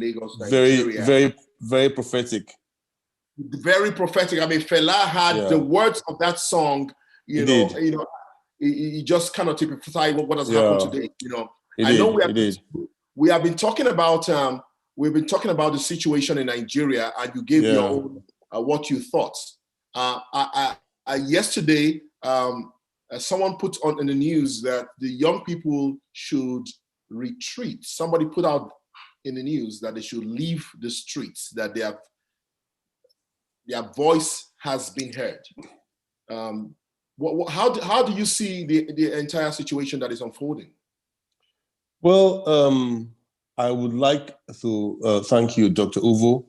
Lagos, very, Nigeria. very, very prophetic. Very prophetic. I mean, Fela had the words of that song. He just kind of typified what has happened today. We have been talking about the situation in Nigeria, and you gave your own what you thought. Yesterday, someone put on in the news that the young people should retreat. Somebody put out in the news that they should leave the streets, that their voice has been heard. How do you see the entire situation that is unfolding? Well, I would like to thank you, Dr. Uvo,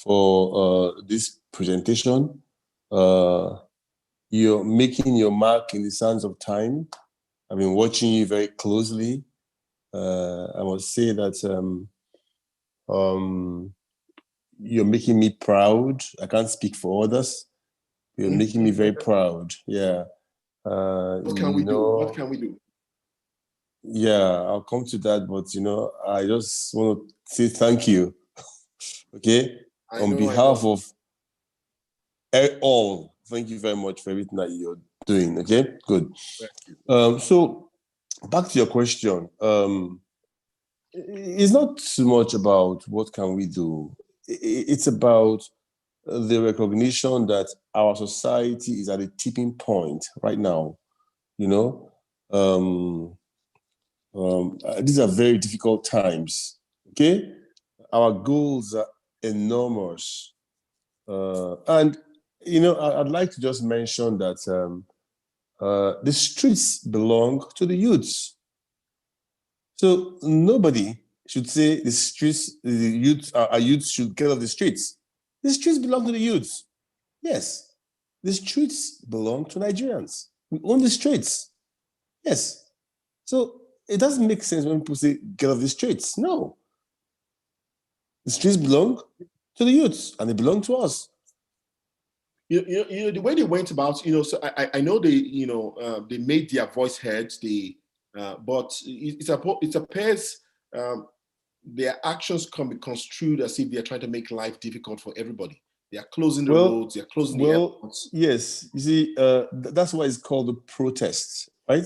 for this presentation. You're making your mark in the sands of time. I've been watching you very closely. I must say that you're making me proud. I can't speak for others. You're making me very proud. Yeah. What can we do? What can we do? Yeah, I'll come to that, but I just want to say thank you. Okay, on behalf of all, thank you very much for everything that you're doing. Okay, good. So back to your question. It's not too much about what can we do. It's about the recognition that our society is at a tipping point right now. These are very difficult times. Okay, our goals are enormous, and I'd like to just mention that the streets belong to the youths. So nobody should say the streets, the youths, our youths should get off the streets. The streets belong to the youths. Yes, the streets belong to Nigerians. We own the streets. Yes. So it doesn't make sense when people say get off the streets. No. The streets belong to the youths and they belong to us. The way they went about, so I know they, they made their voice heard, but it appears their actions can be construed as if they're trying to make life difficult for everybody. They are closing the roads, they're closing the airports. Yes, you see, that's why it's called a protest, right?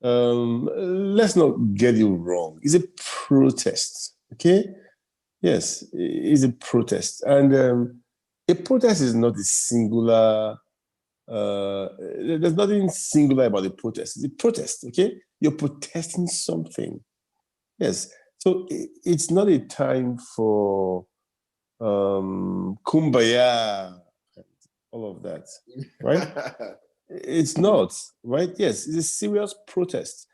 Let's not get you wrong. It's a protest, okay? Yes, it's a protest. And a protest is not a singular, there's nothing singular about a protest. It's a protest, okay? You're protesting something. Yes, so it's not a time for kumbaya, all of that, right? It's not, right? Yes, it's a serious protest.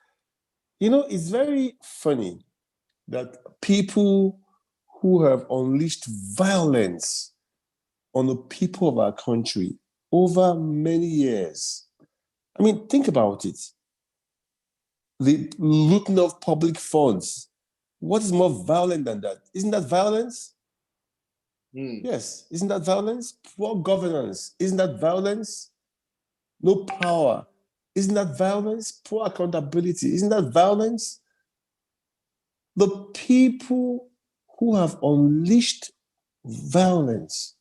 It's very funny that people who have unleashed violence on the people of our country over many years. I mean, think about it. The looting of public funds. What is more violent than that? Isn't that violence? Yes, isn't that violence? Poor governance, isn't that violence? No power, isn't that violence? Poor accountability, isn't that violence? The people who have unleashed violence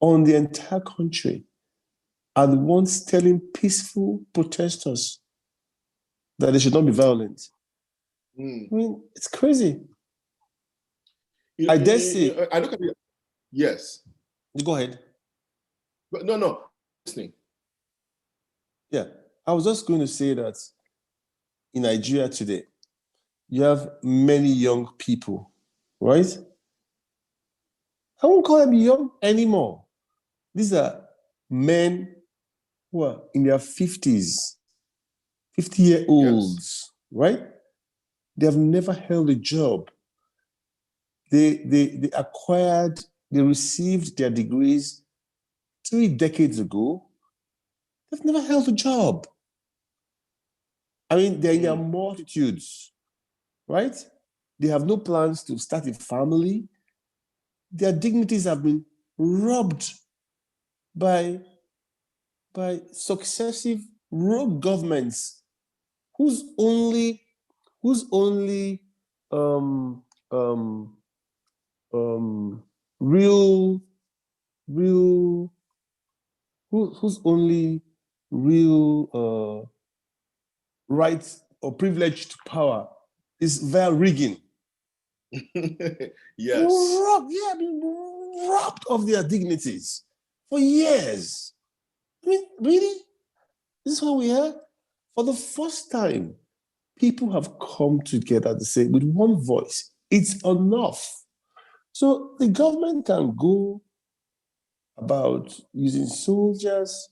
on the entire country are the ones telling peaceful protesters that they should not be violent. I mean, it's crazy. I dare say. I look at it. Yes. Go ahead. But no. Listening. Yeah, I was just going to say that in Nigeria today, you have many young people, right? I won't call them young anymore. These are men who are in their 50s, 50-year-olds, right? They have never held a job. They received their degrees 3 decades ago. They've never held a job. I mean, they're in their multitudes, right? They have no plans to start a family. Their dignities have been robbed by successive rogue governments whose only real, real, whose only real right or privilege to power is via rigging. Yes. Been robbed of their dignities for years. I mean, really? This is what we are? For the first time, people have come together to say, with one voice, it's enough. So the government can go about using soldiers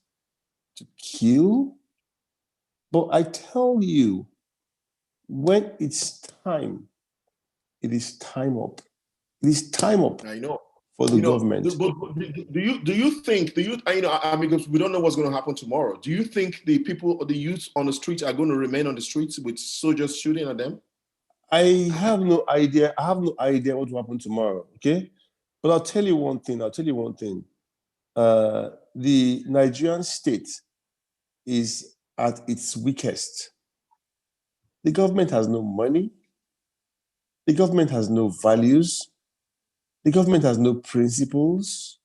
to kill, but I tell you, when it's time, it is time up. It is time up. I know. For the government. Do you think I mean, because we don't know what's going to happen tomorrow. Do you think the people or the youth on the streets are going to remain on the streets with soldiers shooting at them? I have no idea. I have no idea what will happen tomorrow. Okay, but I'll tell you one thing. The Nigerian state is at its weakest. The government has no money. The government has no values. The government has no principles.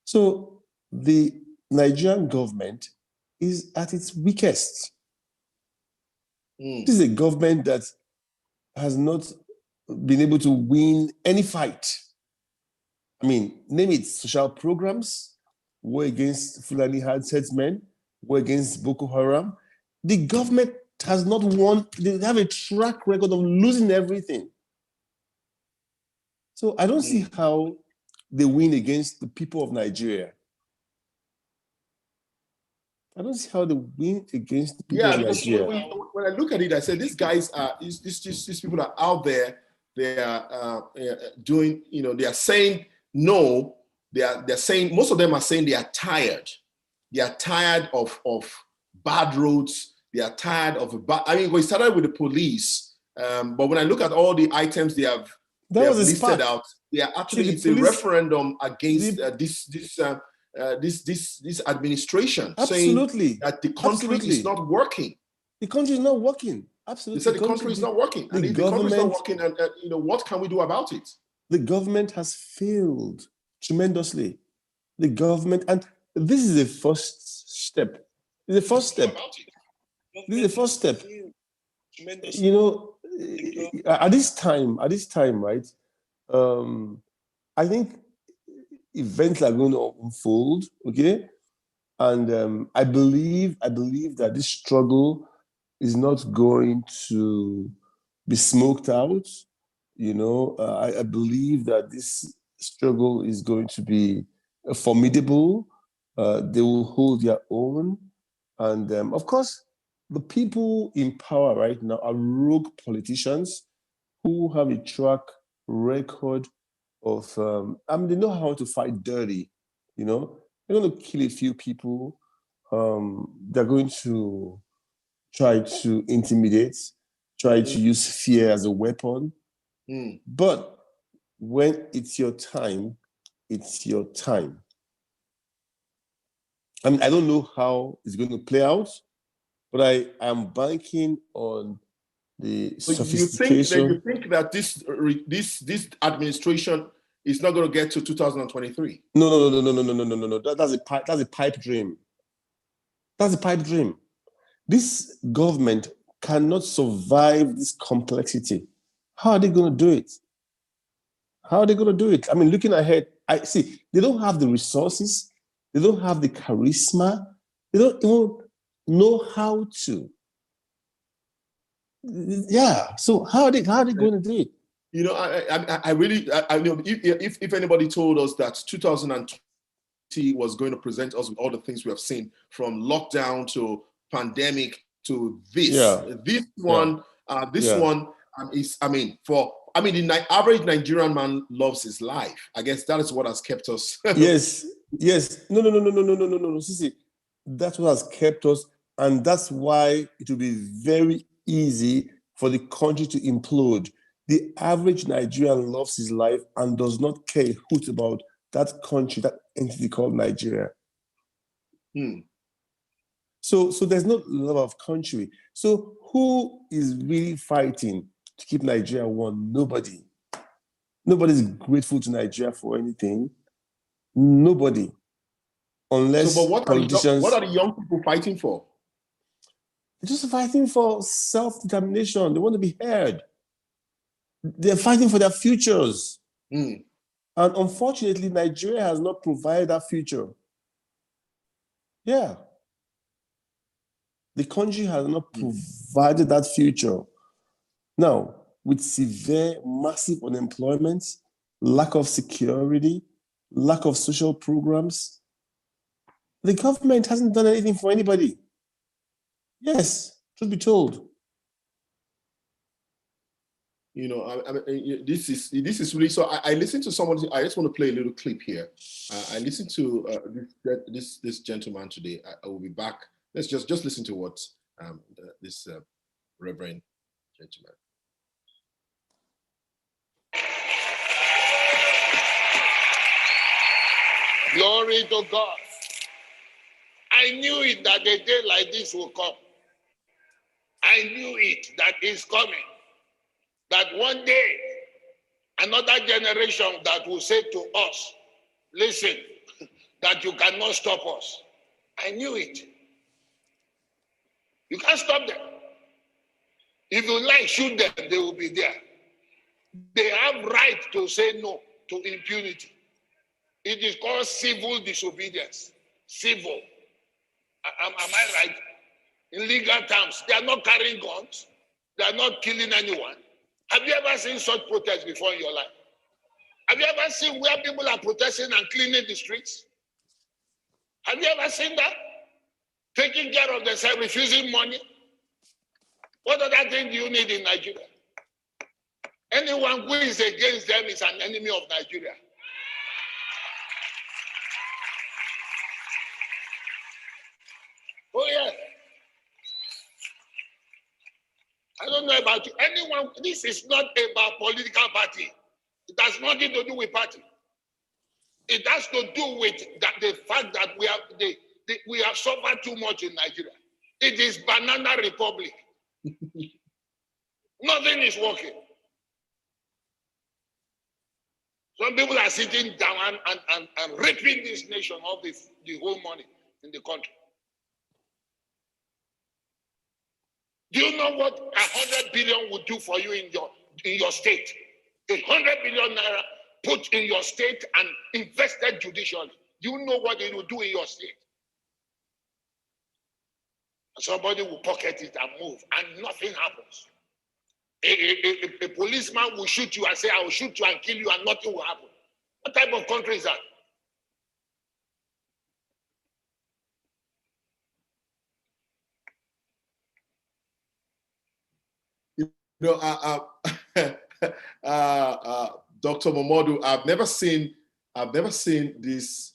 So the Nigerian government is at its weakest. This is a government that has not been able to win any fight. I mean, name it: social programs, war against Fulani herdsmen, war against Boko Haram. The government has not won. They have a track record of losing everything. So I don't see how they win against the people of Nigeria. I don't see how they win against the people of Nigeria. When I look at it, I say these guys are these people are out there. They are doing. They are saying no. They're saying, most of them are saying they are tired. They are tired of bad roads. They are tired of we started with the police, but when I look at all the items they have listed out, they are actually it's a referendum against this administration. Absolutely. Saying that the country is not working. The country is not working. Absolutely. They said the country is not working. And if the country is not working, and what can we do about it? The government has failed tremendously. The government, and this is the first step. This is the first step. At this time, right? I think events are going to unfold, okay? And I believe that this struggle is not going to be smoked out. I believe that this struggle is going to be formidable. They will hold their own. And of course, the people in power right now are rogue politicians who have a track record of, they know how to fight dirty. They're going to kill a few people. They're going to try to intimidate, try to use fear as a weapon. But when it's your time, it's your time. I mean, I don't know how it's going to play out, but I am banking on the sophistication. You think that this administration is not going to get to 2023? No. That's a pipe dream. That's a pipe dream. This government cannot survive this complexity. How are they going to do it? I mean, looking ahead, I see they don't have the resources. They don't have the charisma. They don't even know how to. Yeah. So how are they going to do it? I really know if anybody told us that 2020 was going to present us with all the things we have seen, from lockdown to pandemic to this one is, the average Nigerian man loves his life. I guess that is what has kept us. Yes. No. See, that's what has kept us, and that's why it will be very easy for the country to implode. The average Nigerian loves his life and does not care a hoot about that country, that entity called Nigeria. So there's no love of country. So who is really fighting to keep Nigeria one? Nobody. Nobody's grateful to Nigeria for anything. Nobody. Unless So, but politicians... what are the young people fighting for? They're just fighting for self-determination. They want to be heard. They're fighting for their futures. Mm. And unfortunately, Nigeria has not provided that future. Yeah. The country has not provided that future. Now, with severe, massive unemployment, lack of security, lack of social programs, the government hasn't done anything for anybody. Yes, truth be told. You know, this is really, so I listened to someone. I just want to play a little clip here. I listened to this gentleman today. I will be back. Let's just listen to what this Reverend gentleman. Glory to God. I knew it that a day like this will come. I knew it that it's coming. That one day, another generation that will say to us, listen, that you cannot stop us. I knew it. You can't stop them. If you like, shoot them, they will be there. They have right to say no to impunity. It is called civil disobedience. Civil. Am I right? In legal terms, they are not carrying guns. They are not killing anyone. Have you ever seen such protests before in your life? Have you ever seen where people are protesting and cleaning the streets? Have you ever seen that? Taking care of themselves, refusing money? What other thing do you need in Nigeria? Anyone who is against them is an enemy of Nigeria. Oh, yeah. I don't know about you. Anyone, this is not about political party. It has nothing to do with party. It has to do with the fact that we have suffered too much in Nigeria. It is banana republic. Nothing is working. Some people are sitting down and ripping this nation of the whole money in the country. Do you know what 100 billion would do for you in your state? 100 billion naira put in your state and invested judicially. Do you know what it will do in your state? Somebody will pocket it and move, and nothing happens. A policeman will shoot you and say, I will shoot you and kill you, and nothing will happen. What type of country is that? You know, Dr. Momodu, I've never seen this.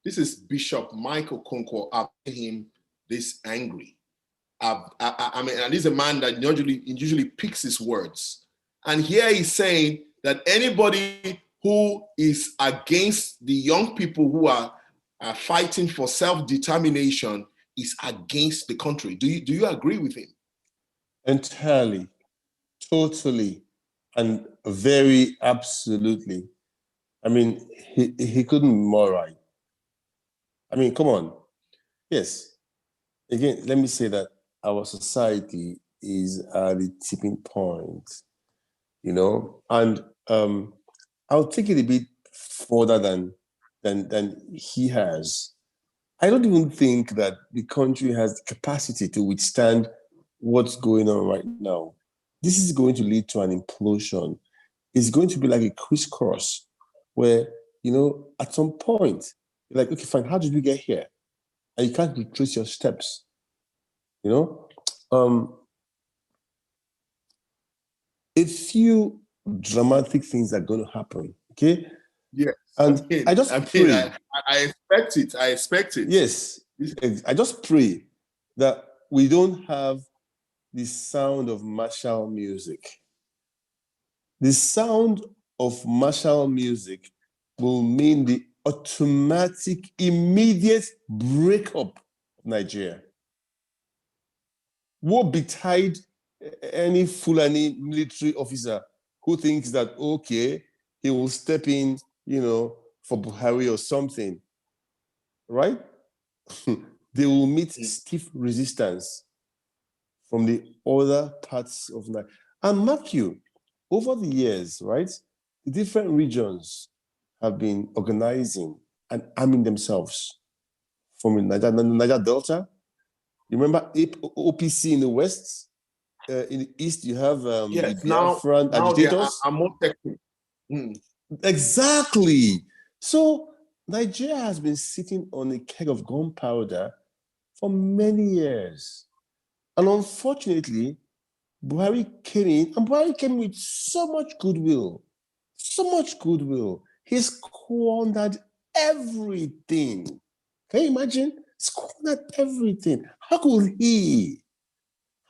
This is Bishop Michael Okonkwo. I've seen him this angry. I mean, and he's a man that usually picks his words. And here he's saying that anybody who is against the young people who are fighting for self-determination is against the country. Do you agree with him? Entirely, totally, and very absolutely. I mean, he couldn't more right. I mean, come on. Yes. Again, let me say that our society is at the tipping point, you know, and I'll take it a bit further than he has. I don't even think that the country has the capacity to withstand what's going on right now. This is going to lead to an implosion. It's going to be like a crisscross where, you know, at some point, you're like, okay, fine, how did we get here? And you can't retrace your steps, you know? A few dramatic things are going to happen, okay? Yes. And I expect it. I expect it. Yes. I just pray that we don't have the sound of martial music. The sound of martial music will mean the automatic, immediate breakup of Nigeria. Woe betide any Fulani military officer who thinks that, okay, he will step in, for Buhari or something, right? They will meet stiff resistance from the other parts of Nigeria. And mark you, over the years, right, the different regions have been organizing and arming themselves. From the Niger Delta, you remember OPC in the west? In the east, you have yes, the Biafran agitators. Now more technical. Exactly. So Nigeria has been sitting on a keg of gunpowder for many years. And unfortunately, Buhari came in, and Buhari came with so much goodwill. So much goodwill. He squandered everything. Can you imagine? Squandered everything. How could he?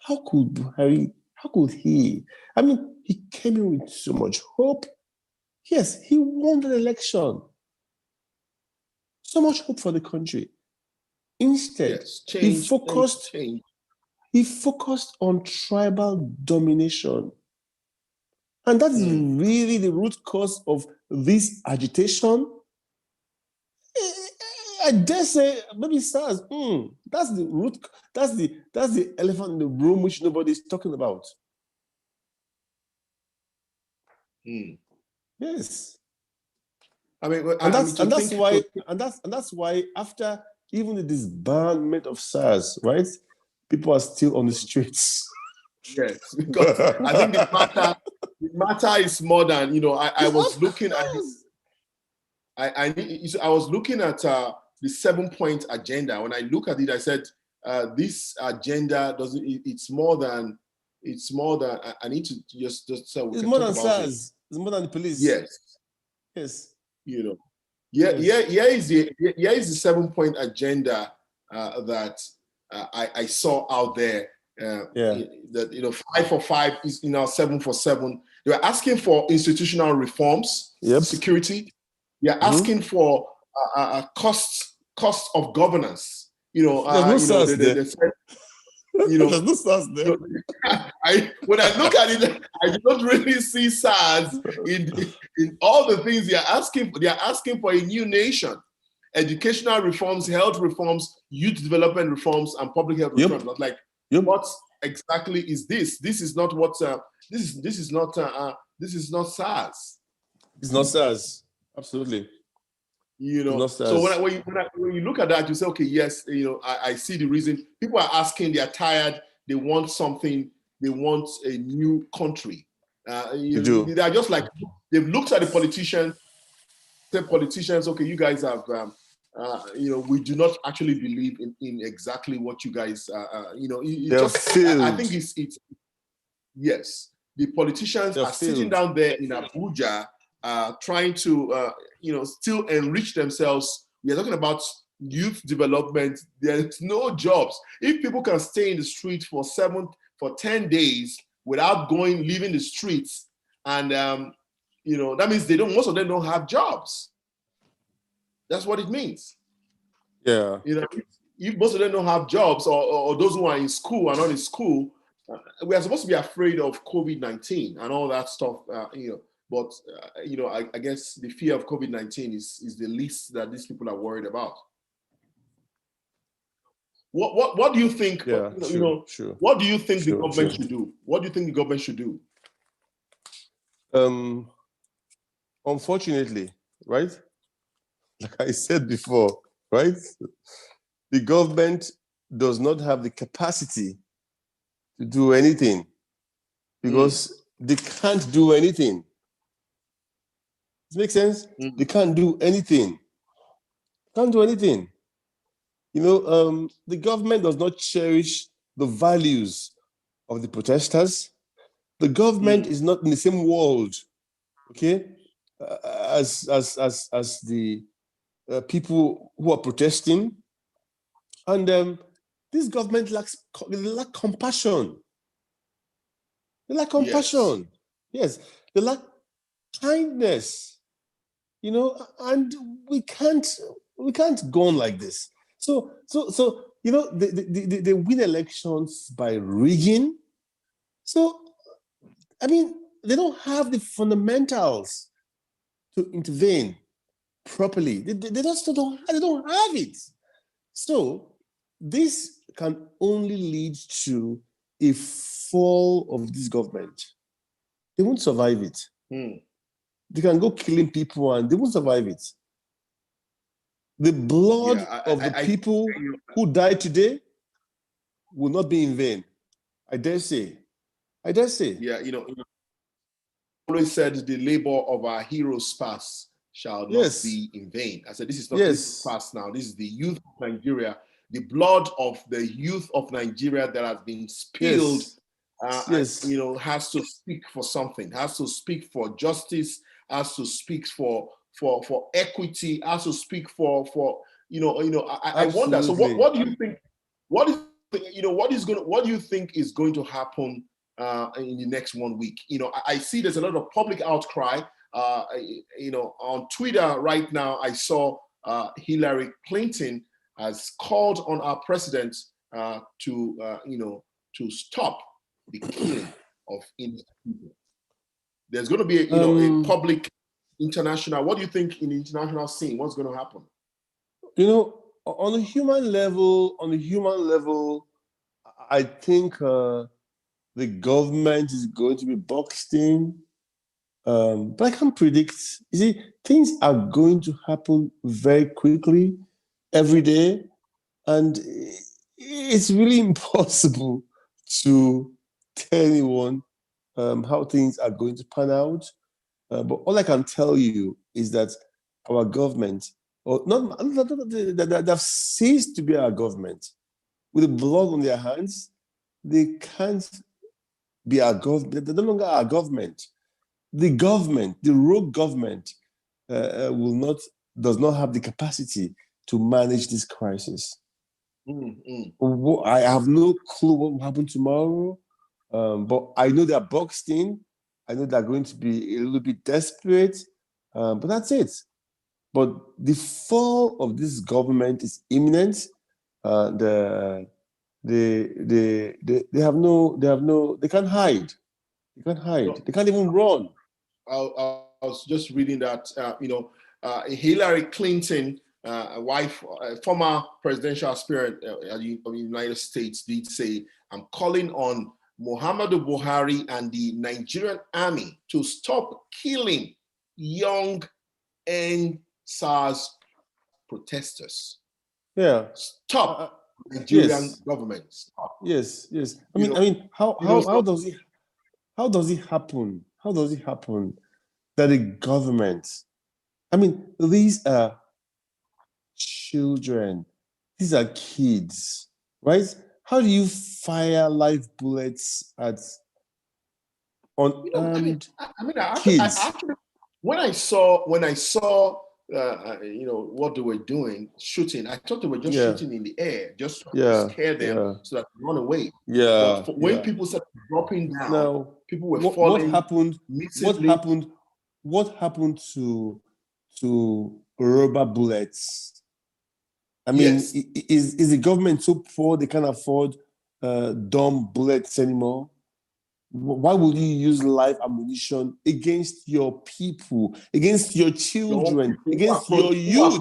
How could Buhari? How could he? I mean, he came in with so much hope. Yes, he won the election. So much hope for the country. Instead, he focused on tribal domination. And that is really the root cause of this agitation. I dare say, maybe SARS. That's the root. That's the elephant in the room which nobody is talking about. Yes. I mean, that's why after even the disbandment of SARS, right, people are still on the streets. Yes, because I think the matter is more than I was looking at. I was looking at the 7-point agenda. When I look at it, I said this agenda doesn't. It's more than. I need to just so we it's can more talk than about SARS. It's more than the police. Yes. Yes. Here is the 7-point agenda that I saw out there. That 5 for 5 is 7 for 7. They were asking for institutional reforms, security. They are asking for cost of governance. There's no SARS there. There's no SARS there. When I look at it, I don't really see SARS in all the things they are asking for. They are asking for a new nation. Educational reforms, health reforms, youth development reforms, and public health reforms. Not like what exactly is this? This is not what this is not SARS. It's not SARS. Absolutely. So when you look at that, you say, okay, yes, I see the reason. People are asking, they are tired, they want something, they want a new country. They are just like, they've looked at the politicians, said politicians, okay, you guys have, we do not actually believe in exactly what you guys, I think it's yes, the politicians are sitting down there in Abuja, trying to, still enrich themselves. We are talking about youth development. There's no jobs. If people can stay in the street for 10 days without leaving the streets, and that means most of them don't have jobs. That's what it means. Yeah. If most of them don't have jobs, or those who are in school are not in school, we are supposed to be afraid of COVID-19 and all that stuff. But I guess the fear of COVID-19 is the least that these people are worried about. What do you think? Sure. What do you think the government should do? What do you think the government should do? Unfortunately, right? Like I said before, right? The government does not have the capacity to do anything because they can't do anything. Does it make sense? They can't do anything. The government does not cherish the values of the protesters. The government is not in the same world, okay, as the people who are protesting. And this government lacks compassion. They lack compassion. Yes, they lack kindness. And we can't go on like this. So they win elections by rigging. So, I mean, they don't have the fundamentals to intervene properly. They just don't have it. So this can only lead to a fall of this government. They won't survive it. They can go killing people and they won't survive it. The blood of the people who died today will not be in vain. I dare say. Yeah, always said the labor of our heroes past shall not be in vain. I said, this is not this past now. This is the youth of Nigeria, the blood of the youth of Nigeria that has been spilled. Has to speak for something. Has to speak for justice. Has to speak for equity. Has to speak for I wonder. So what do you think? What do you think is going to happen in the next 1 week? I see there's a lot of public outcry. On Twitter right now, I saw Hillary Clinton has called on our president to stop the killing of innocent people. There's going to be a public international. What do you think in the international scene? What's going to happen? On a human level, I think the government is going to be boxed in. But I can't predict. You see, things are going to happen very quickly every day, and it's really impossible to tell anyone how things are going to pan out. But all I can tell you is that our government, or not that have ceased to be our government, with the blood on their hands, they can't be our government. They're no longer our government. The government, the rogue government, does not have the capacity to manage this crisis. I have no clue what will happen tomorrow, but I know they're boxed in. I know they're going to be a little bit desperate, but that's it. But the fall of this government is imminent. They can't hide. They can't hide. They can't even run. I was just reading that Hillary Clinton, former presidential aspirant of the United States, did say, "I'm calling on Momodu Buhari and the Nigerian army to stop killing young SARS protesters." Yeah, stop Nigerian government. Stop. Yes. I mean, how does it happen? How does it happen that a government? I mean, these are children. These are kids, right? How do you fire live bullets at unarmed kids? Actually, when I saw what they were doing, shooting, I thought they were just shooting in the air, just to scare them so that they run away. But when people started dropping down, people were falling. What happened to rubber bullets? I mean, is the government so poor they can't afford dumb bullets anymore? Why would you use live ammunition against your people, against your children, against your youth?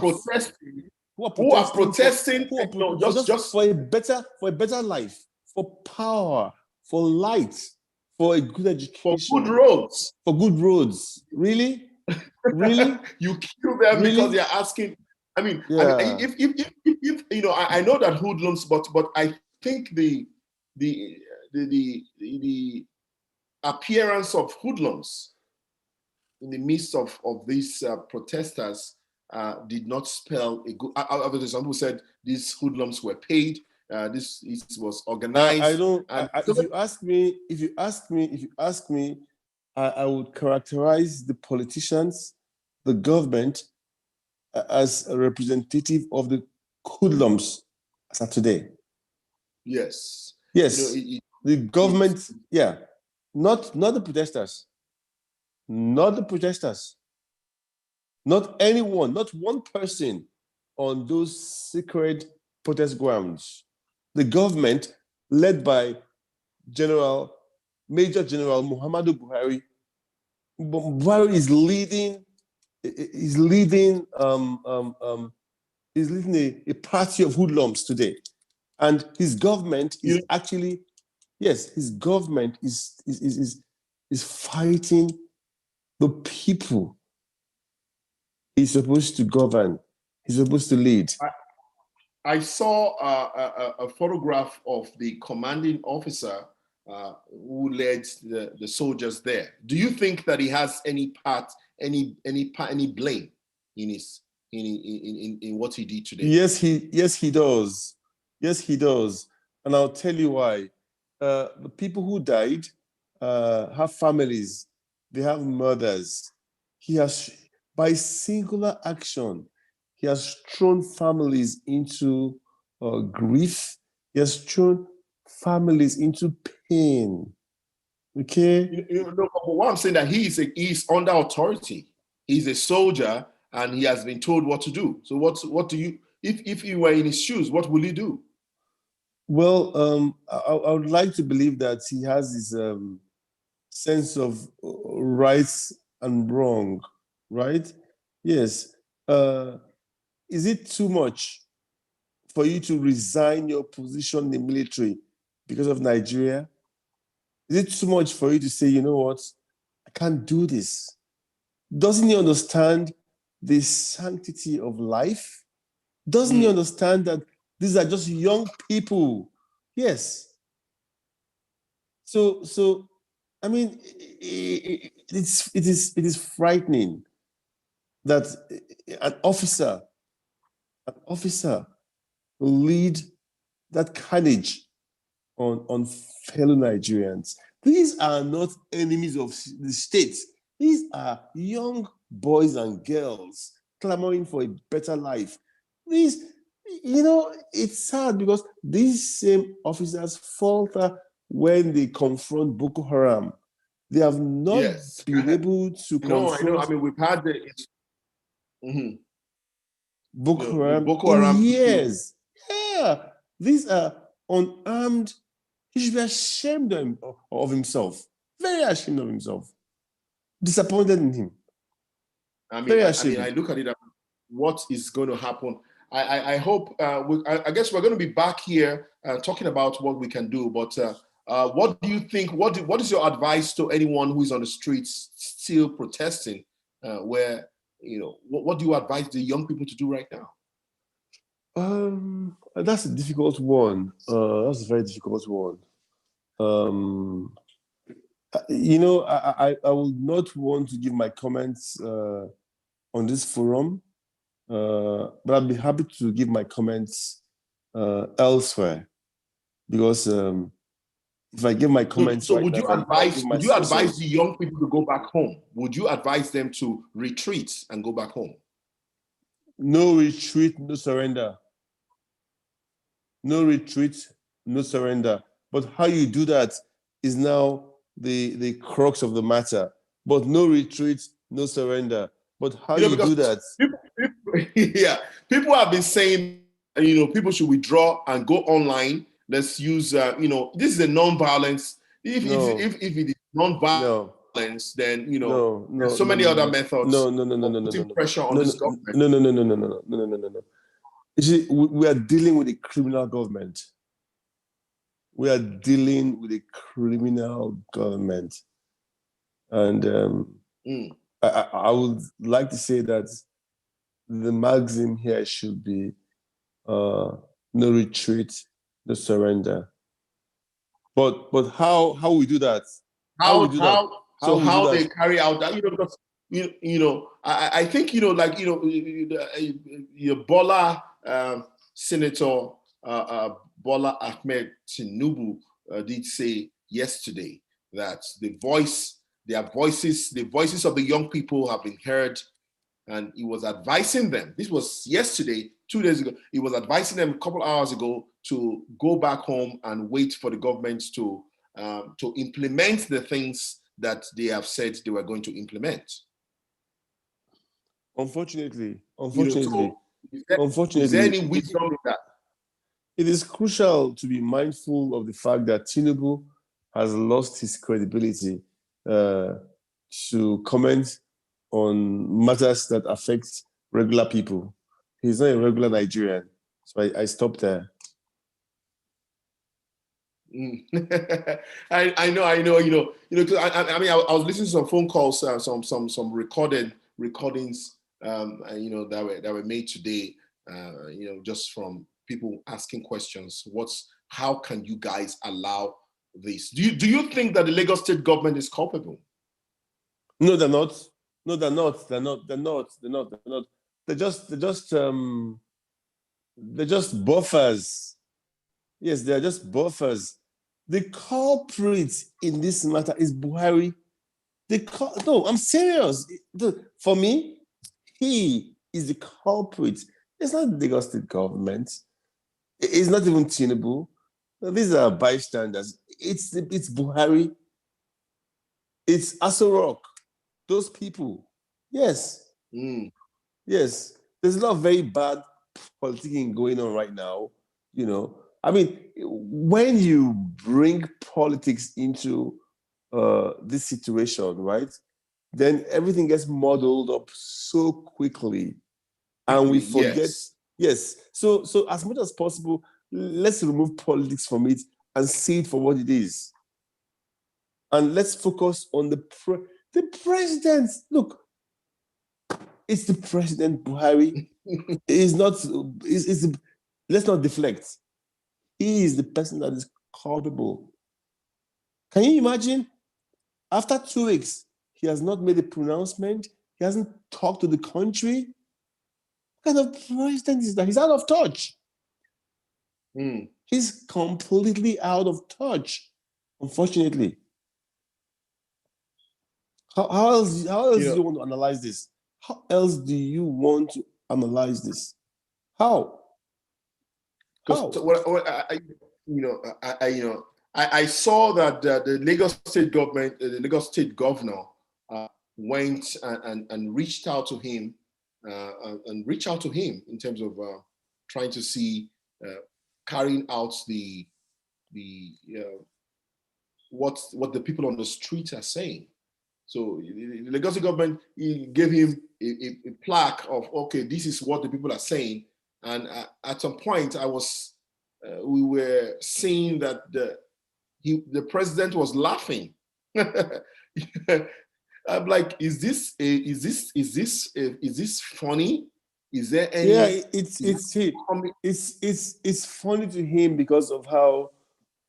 Who are protesting just for a better life, for power, for light, for a good education, for good roads. Really? You kill them because they're asking. I mean, if I know that hoodlums, but I think the appearance of hoodlums in the midst of these protesters did not spell a good. Obviously, some people said these hoodlums were paid. This was organized. I don't. If you ask me, I would characterize the politicians, the government, as a representative of the hoodlums as of today. Yes. The government. Not the protesters. Not the protesters. Not anyone. Not one person on those secret protest grounds. The government, led by Major General Momodu Buhari, Buhari is leading a party of hoodlums today, and his government is actually, yes, his government is fighting the people he's supposed to govern, he's supposed to lead. I saw a photograph of the commanding officer who led the soldiers there. Do you think that he has any part, any blame in his in what he did today? Yes, he does. Yes, he does. And I'll tell you why. The people who died have families, they have mothers. He has, by singular action, he has thrown families into grief. He has thrown families into pain. Okay? But what I'm saying that he's under authority. He's a soldier and he has been told what to do. So what do you, if you were in his shoes, what will he do? Well, I would like to believe that he has this sense of right and wrong, right? Yes. Is it too much for you to resign your position in the military because of Nigeria? Is it too much for you to say, you know what, I can't do this? Doesn't he understand the sanctity of life? Doesn't he understand that these are just young people? Yes. So I mean, it is frightening that an officer will lead that carnage on fellow Nigerians. These are not enemies of the state. These are young boys and girls clamoring for a better life. These, it's sad because these same officers falter when they confront Boko Haram. They have not been able to confront. I know. I mean, we've had the Boko Haram in years. Yeah, these are unarmed. He should be ashamed of himself. Very ashamed of himself. Disappointed in him. I look at it. What is going to happen? I hope. I guess we're going to be back here talking about what we can do. But what do you think? What is your advice to anyone who is on the streets still protesting? What do you advise the young people to do right now? That's a difficult one. That's a very difficult one. I would not want to give my comments on this forum, but I'd be happy to give my comments elsewhere, because if I give my comments, would you advise the young people to go back home? Would you advise them to retreat and go back home? No retreat, no surrender. No retreat, no surrender. But how you do that is now the crux of the matter. But no retreat, no surrender. But how you do that? People have been saying, people should withdraw and go online. Let's use, this is a non-violence. If it is non-violence, then there's so many other methods. Putting pressure on this government. No. You see, we are dealing with a criminal government. We are dealing with a criminal government. And I would like to say that the maxim here should be no retreat, no surrender. But how we do that? How they carry out that? Because I think your Bola Senator Bola Ahmed Tinubu did say yesterday that the voices of the young people have been heard, and he was advising them. This was yesterday, 2 days ago. He was advising them a couple hours ago to go back home and wait for the government to implement the things that they have said they were going to implement. Unfortunately, is there any wisdom in that? It is crucial to be mindful of the fact that Tinubu has lost his credibility to comment on matters that affect regular people. He's not a regular Nigerian. So I stopped there. I know. Because I mean, I was listening to some phone calls, some recordings, that were made today. Just from people asking questions. How can you guys allow this? Do you think that the Lagos State government is culpable? No, they're not. No, they're not. They're not. They're not. They're not. They're not. They're just buffers. Yes, they're just buffers. The culprit in this matter is Buhari. No, I'm serious. For me, he is the culprit. It's not the Lagos State government. It's not even Tinubu. These are bystanders. It's Buhari. It's Aso Rock. Those people. Yes. Yes. There's a lot of very bad politicking going on right now. I mean, when you bring politics into this situation, right, then everything gets muddled up so quickly, and we forget. Yes. So as much as possible, let's remove politics from it and see it for what it is, and let's focus on the president. Look, it's the president, Buhari. It's not. Let's not deflect. He is the person that is culpable. Can you imagine? After 2 weeks, he has not made a pronouncement. He hasn't talked to the country. What kind of president is that? He's out of touch. He's completely out of touch, unfortunately. How else do you want to analyze this? How else do you want to analyze this? How? Because I saw that the Lagos State government, the Lagos State governor, went and reached out to him, in terms of trying to see carrying out what the people on the street are saying. So the Lagos State government gave him a plaque of, okay, this is what the people are saying. And at some point, we were seeing that the president was laughing. I'm like, is this funny? Is there any? Yeah, it's funny to him because of how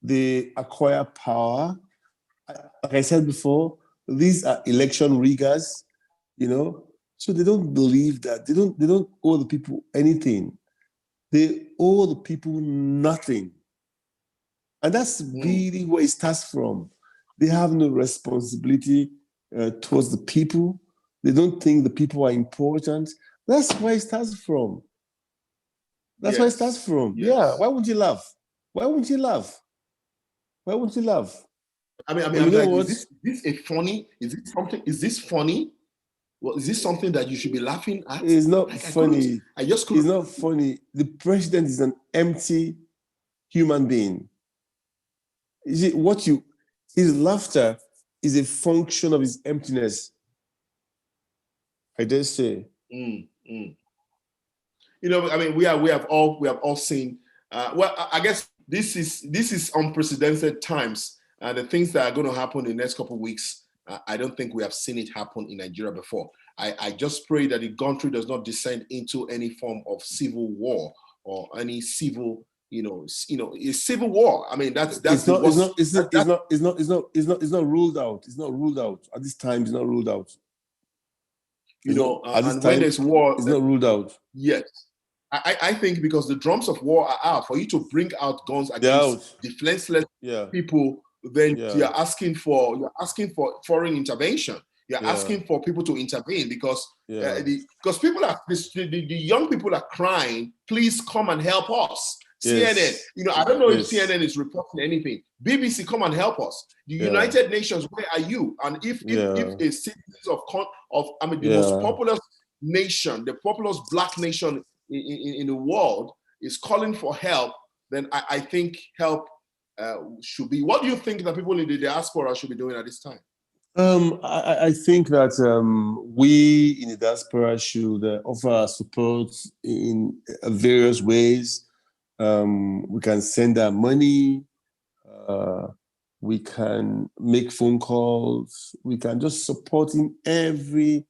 they acquire power. Like I said before, these are election riggers, so they don't believe that they don't owe the people anything. They owe the people nothing. And that's really where it starts from. They have no responsibility towards the people. They don't think the people are important. That's where it starts from. Where it starts from. Yes. Yeah. Why wouldn't you laugh? I mean, is this funny? Is this funny? Well, is this something that you should be laughing at? It's not funny. It's not funny. The president is an empty human being. His laughter is a function of his emptiness. I dare say. I mean, we have all seen. I guess this is unprecedented times. The things that are going to happen in the next couple of weeks, I don't think we have seen it happen in Nigeria before. I just pray that the country does not descend into any form of civil war or any civil, a civil war. I mean, it's not ruled out. It's not ruled out at this time. It's not ruled out. At this time, when there's war, it's not ruled out. Yes. I think because the drums of war are out, for you to bring out guns against defenseless people, then you're asking for foreign intervention. You're asking for people to intervene because people are the young people are crying. Please come and help us. Yes. CNN, I don't know if CNN is reporting anything. BBC, come and help us. The United Nations, where are you? And if a citizens of the most populous nation, the populous Black nation in the world is calling for help, then I think help should be. What do you think that people in the diaspora should be doing at this time? I think that we in the diaspora should offer our support in various ways. We can send our money. We can make phone calls. We can just support in every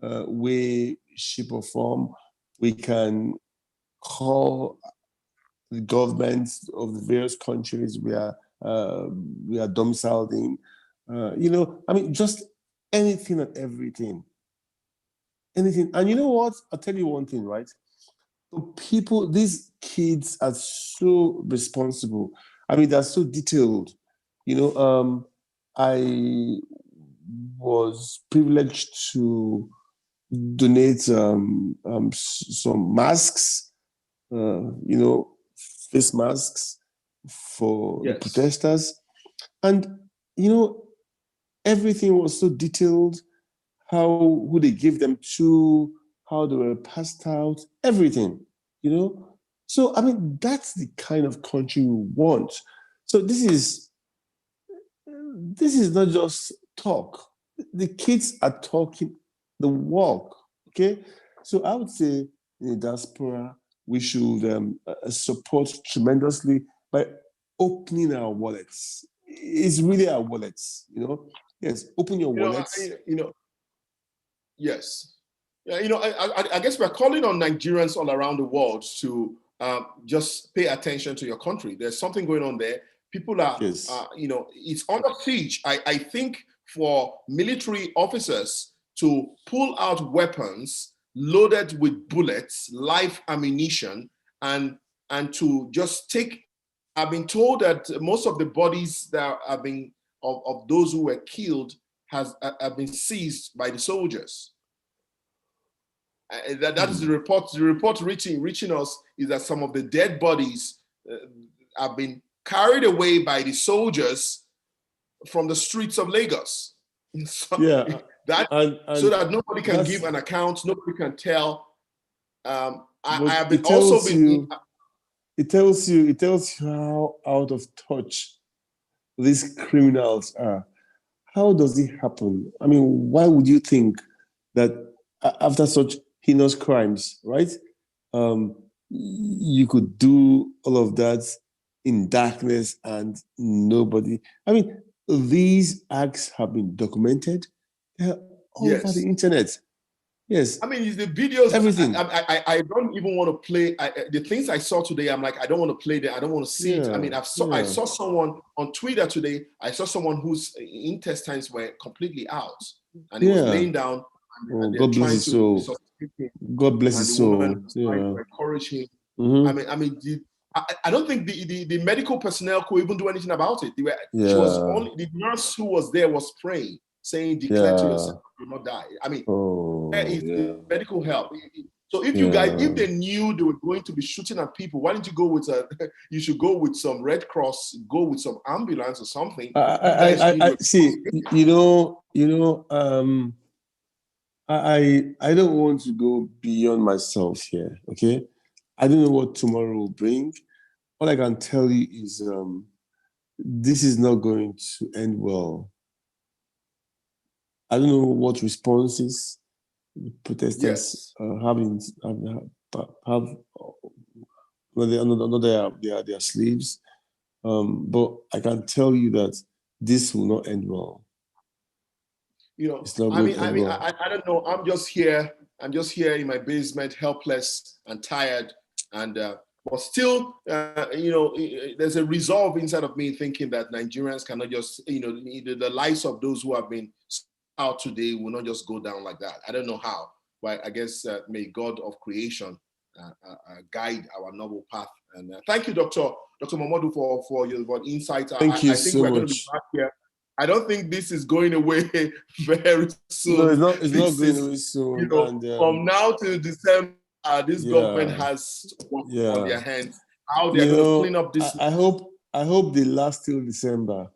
way, shape, or form. We can call the governments of the various countries we are domiciled in. Just anything and everything. Anything. And you know what? I'll tell you one thing, right? These kids are so responsible. They're so detailed. I was privileged to donate some masks, face masks for the protesters. And, everything was so detailed, who they gave them to, how they were passed out, everything, So, that's the kind of country we want. So this is not just talk. The kids are talking the walk, okay? So I would say in the diaspora, we should support tremendously by opening our wallets. It's really our wallets, Yes, open your wallets. Yes. Yeah, I guess we're calling on Nigerians all around the world to just pay attention to your country. There's something going on there. People are, it's under siege. I think for military officers to pull out weapons loaded with bullets, live ammunition, and to just take. I've been told that most of the bodies that have been of those who were killed have been seized by the soldiers. That is the report. The report reaching us is that some of the dead bodies have been carried away by the soldiers from the streets of Lagos. So that nobody can give an account, nobody can tell. It tells you how out of touch these criminals are. How does it happen? Why would you think that after such heinous crimes, right? You could do all of that in darkness and nobody. These acts have been documented. They're all over the internet. Yes. It's the videos. Everything. I don't even want to play. The things I saw today, I'm like, I don't want to play them. I don't want to see it. I saw someone on Twitter today. I saw someone whose intestines were completely out. And he was laying down. God bless his soul. God bless his soul. To encourage him. Mm-hmm. I don't think the medical personnel could even do anything about it. She was only the nurse who was there was praying, saying, "Declare to yourself, you will not die." There is the medical help. So if if they knew they were going to be shooting at people, why didn't you go with you should go with some Red Cross, go with some ambulance or something. I don't want to go beyond myself here, okay? I don't know what tomorrow will bring. All I can tell you is this is not going to end well. I don't know what responses protesters have when they know their slaves. But I can tell you that this will not end well. It's not going to end well. I don't know. I'm just here in my basement, helpless and tired, and but still, there's a resolve inside of me thinking that Nigerians cannot just, the lives of those who have been out today will not just go down like that. I don't know how, but I guess may God of creation guide our noble path. And thank you, Dr. Momodu, for your insight. Thank you I think so we're much. going to be back here. I don't think this is going away very soon. No, it's not going away soon. From now to December, this government has work on their hands. How they're going to clean up this. I hope they last till December.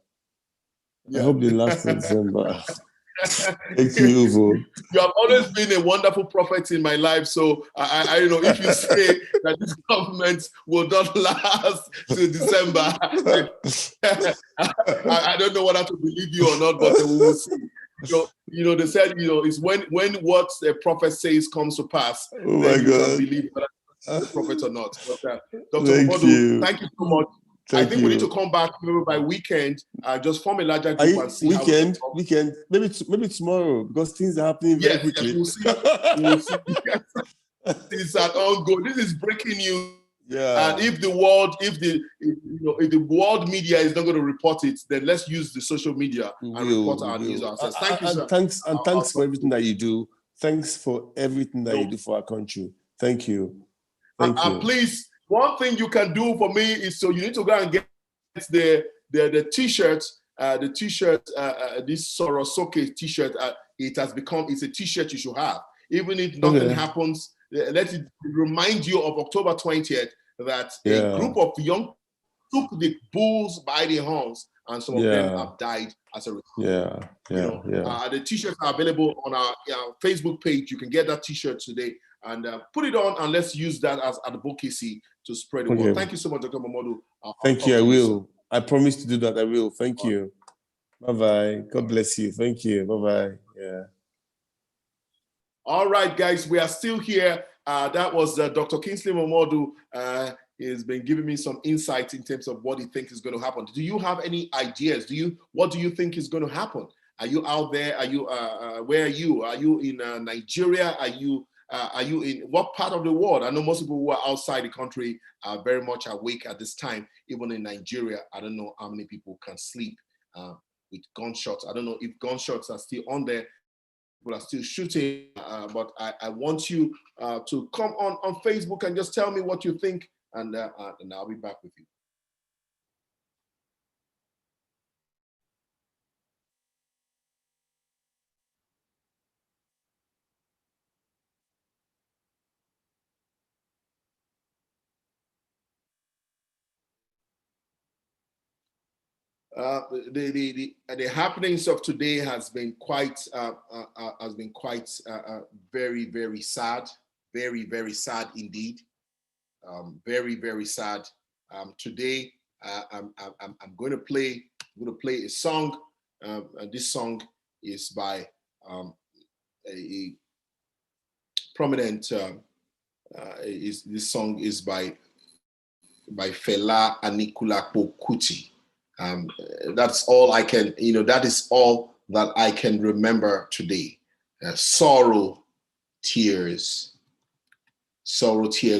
I hope they last till December. Thank you, Uvo. You have always been a wonderful prophet in my life. So I don't know if you say that this government will not last till December. I don't know whether to believe you or not, but we will see. They said, it's when what a prophet says comes to pass, Oh then my you can God. believe whether it's a prophet or not. But Dr. Thank Momodu, you. thank you so much. I Thank think you. we need to come back maybe by weekend, just form a larger Are group you, and see how we can talk. weekend, maybe tomorrow, because things are happening very quickly. Yes, we'll see. It's an ongoing. This is breaking news. Yeah. And if the world media is not going to report it, then let's use the social media and report our news ourselves. Thank you, sir. Thanks for everything that you do. Thanks for everything that you do for our country. Thank you. Thank you. Please, one thing you can do for me is, so you need to go and get the t-shirts. This Sorosoke t-shirt. It's a t-shirt you should have. Even if nothing happens, let it remind you of October 20th that a group of young took the bulls by the horns, and some of them have died as a result. The t-shirts are available on our Facebook page. You can get that t-shirt today and put it on, and let's use that as advocacy to spread the word. Thank you so much, Dr. Momodu. Thank you. I will. I promise to do that. I will. Thank you. Bye-bye. God bless you. Thank you. Bye-bye. Yeah. All right, guys, we are still here. That was Dr. Kingsley Momodu. He's been giving me some insights in terms of what he thinks is going to happen. Do you have any ideas? What do you think is going to happen? Are you out there? Are you where are you? Are you in Nigeria? Are you in what part of the world? I know most people who are outside the country are very much awake at this time. Even in Nigeria, I don't know how many people can sleep with gunshots. I don't know if gunshots are still on there. People are still shooting, but I want you to come on Facebook and just tell me what you think, and I'll be back with you. The happenings of today has been quite very, very sad, very sad indeed. Very sad. Today I'm going to play a song, and this song is by a prominent. This song is by Fela Anikulapo Kuti. That's all I can, that is all that I can remember today. Sorrow, tears,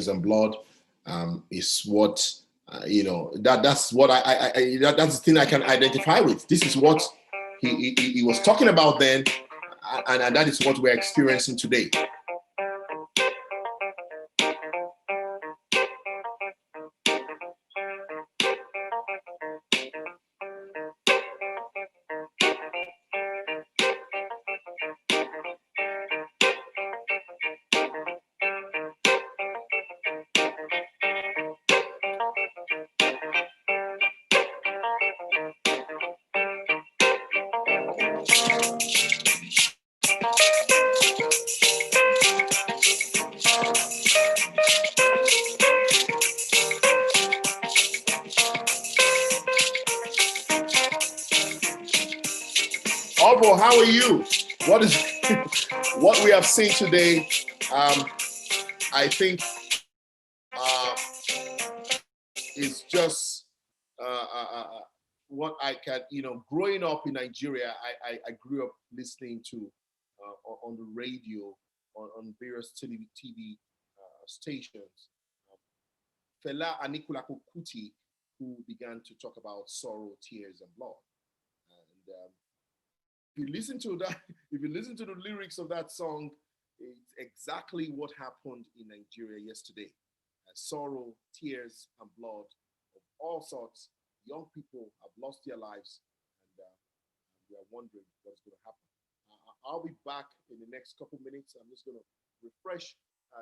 and blood is what, that's what that's the thing I can identify with. This is what he was talking about then, and that is what we're experiencing today. Obo, how are you? What is what we have seen today? I think is just what I can, growing up in Nigeria, I grew up listening to on the radio, on various TV stations, Fela Anikulapo Kuti, who began to talk about sorrow, tears, and blood. And if you listen to that, if you listen to the lyrics of that song, it's exactly what happened in Nigeria yesterday. Sorrow, tears, and blood of all sorts. Young people have lost their lives, and we are wondering what's going to happen. I'll be back in the next couple minutes. I'm just going to refresh.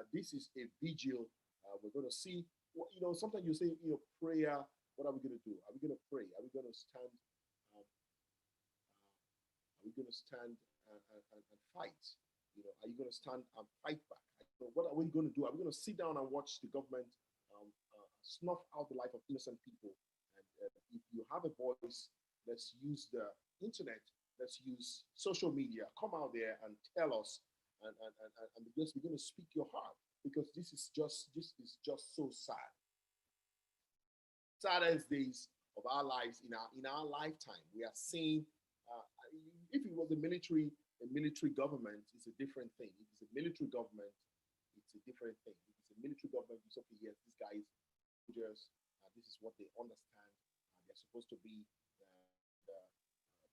This is a vigil. We're going to see, sometimes you say, prayer. What are we going to do? Are we going to pray? Are we going to stand? Are we going to stand and fight? Are you going to stand and fight back? What are we going to do? Are we going to sit down and watch the government snuff out the life of innocent people? And if you have a voice, let's use the internet. let's use social media. Come out there and tell us, and just begin to speak your heart, because this is just so sad. Saddest days of our lives in our lifetime. We are seeing, if it was a military government, it's a different thing. If it's a military government, it's a different thing. If it's a military government, it's okay. Yes, these guys, soldiers, this is what they understand. They're supposed to be.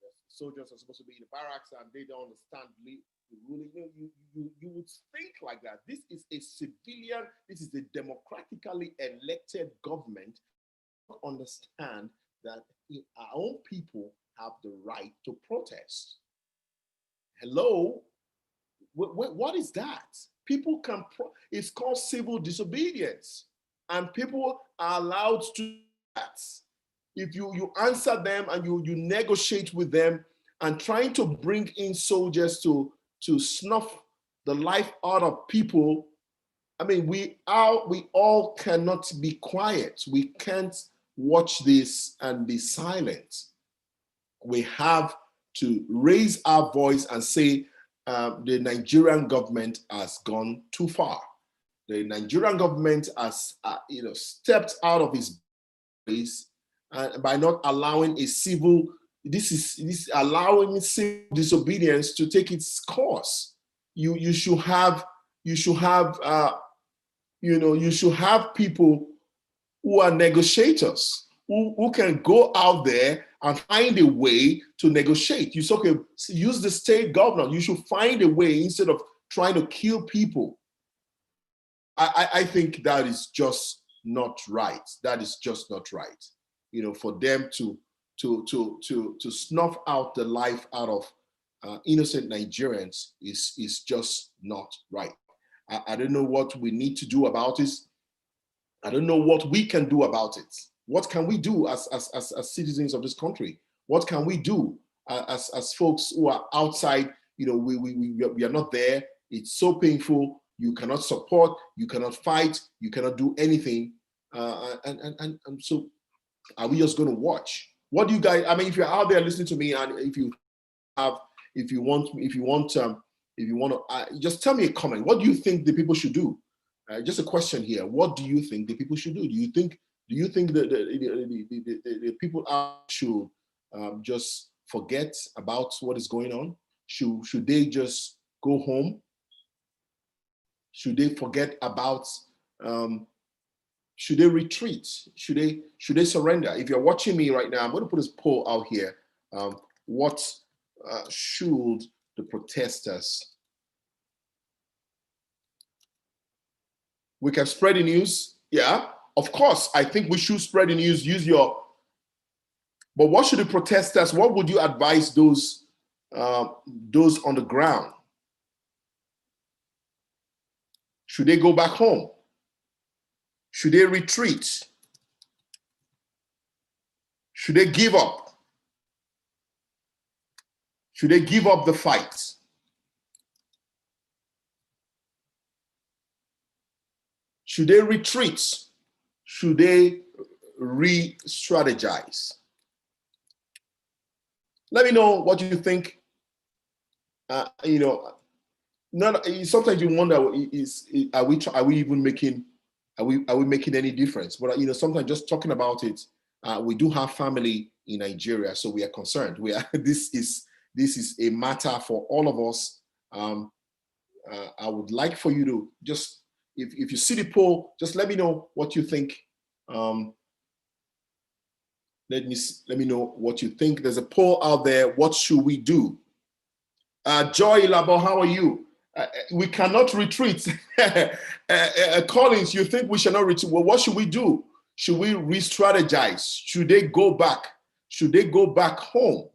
The soldiers are supposed to be in the barracks, and they don't understand the ruling. You would think like that. This is a civilian. This is a democratically elected government. Understand that our own people have the right to protest. Hello, what is that? People can. It's called civil disobedience, and people are allowed to do that. If you answer them and you negotiate with them, and trying to bring in soldiers to snuff the life out of people, I mean, we all cannot be quiet. We can't watch this and be silent. We have to raise our voice and say the Nigerian government has gone too far. The Nigerian government has, stepped out of its place by not allowing a civil. This is allowing civil disobedience to take its course. You should have people who are negotiators, who can go out there and find a way to negotiate. You okay, use the state governor. You should find a way instead of trying to kill people. I think that is just not right. That is just not right. For them to snuff out the life out of innocent Nigerians is just not right. I don't know what we need to do about it. I don't know what we can do about it. What can we do as citizens of this country? What can we do as folks who are outside? We are not there. It's so painful. You cannot support. You cannot fight. You cannot do anything. And so, are we just going to watch? What do you guys? I mean, if you're out there listening to me, and if you want to, just tell me a comment. What do you think the people should do? Just a question here. What do you think the people should do? Do you think that the people should just forget about what is going on? Should they just go home? Should they forget about? Should they retreat? Should they surrender? If you're watching me right now, I'm going to put this poll out here. What should the protesters? We can spread the news. Yeah, of course. I think we should spread the news. But what should the protesters? What would you advise those on the ground? Should they go back home? Should they retreat? Should they give up? Should they give up the fight? Should they retreat? Should they re-strategize? Let me know what you think. Sometimes you wonder: are we even making? Are we making any difference? But sometimes just talking about it, we do have family in Nigeria, so we are concerned. This is a matter for all of us. I would like for you to just. If you see the poll, just let me know what you think. Let me know what you think. There's a poll out there. What should we do? Joy Labo, how are you? We cannot retreat. Collins, you think we should not retreat? Well, what should we do? Should we re-strategize? Should they go back? Should they go back home?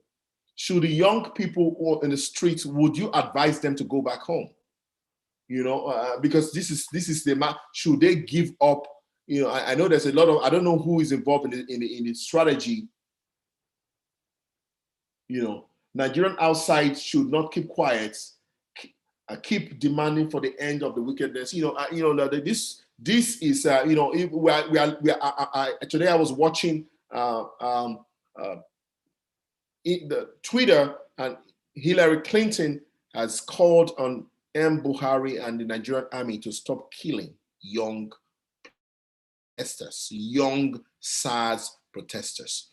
Should the young people who are in the streets, would you advise them to go back home? Because this is the map. Should they give up? I know there's a lot of, I don't know who is involved in the strategy. Nigerian outside should not keep quiet. Keep demanding for the end of the wickedness. This is today I was watching the Twitter, and Hillary Clinton has called on Buhari and the Nigerian army to stop killing young protesters, young SARS protesters.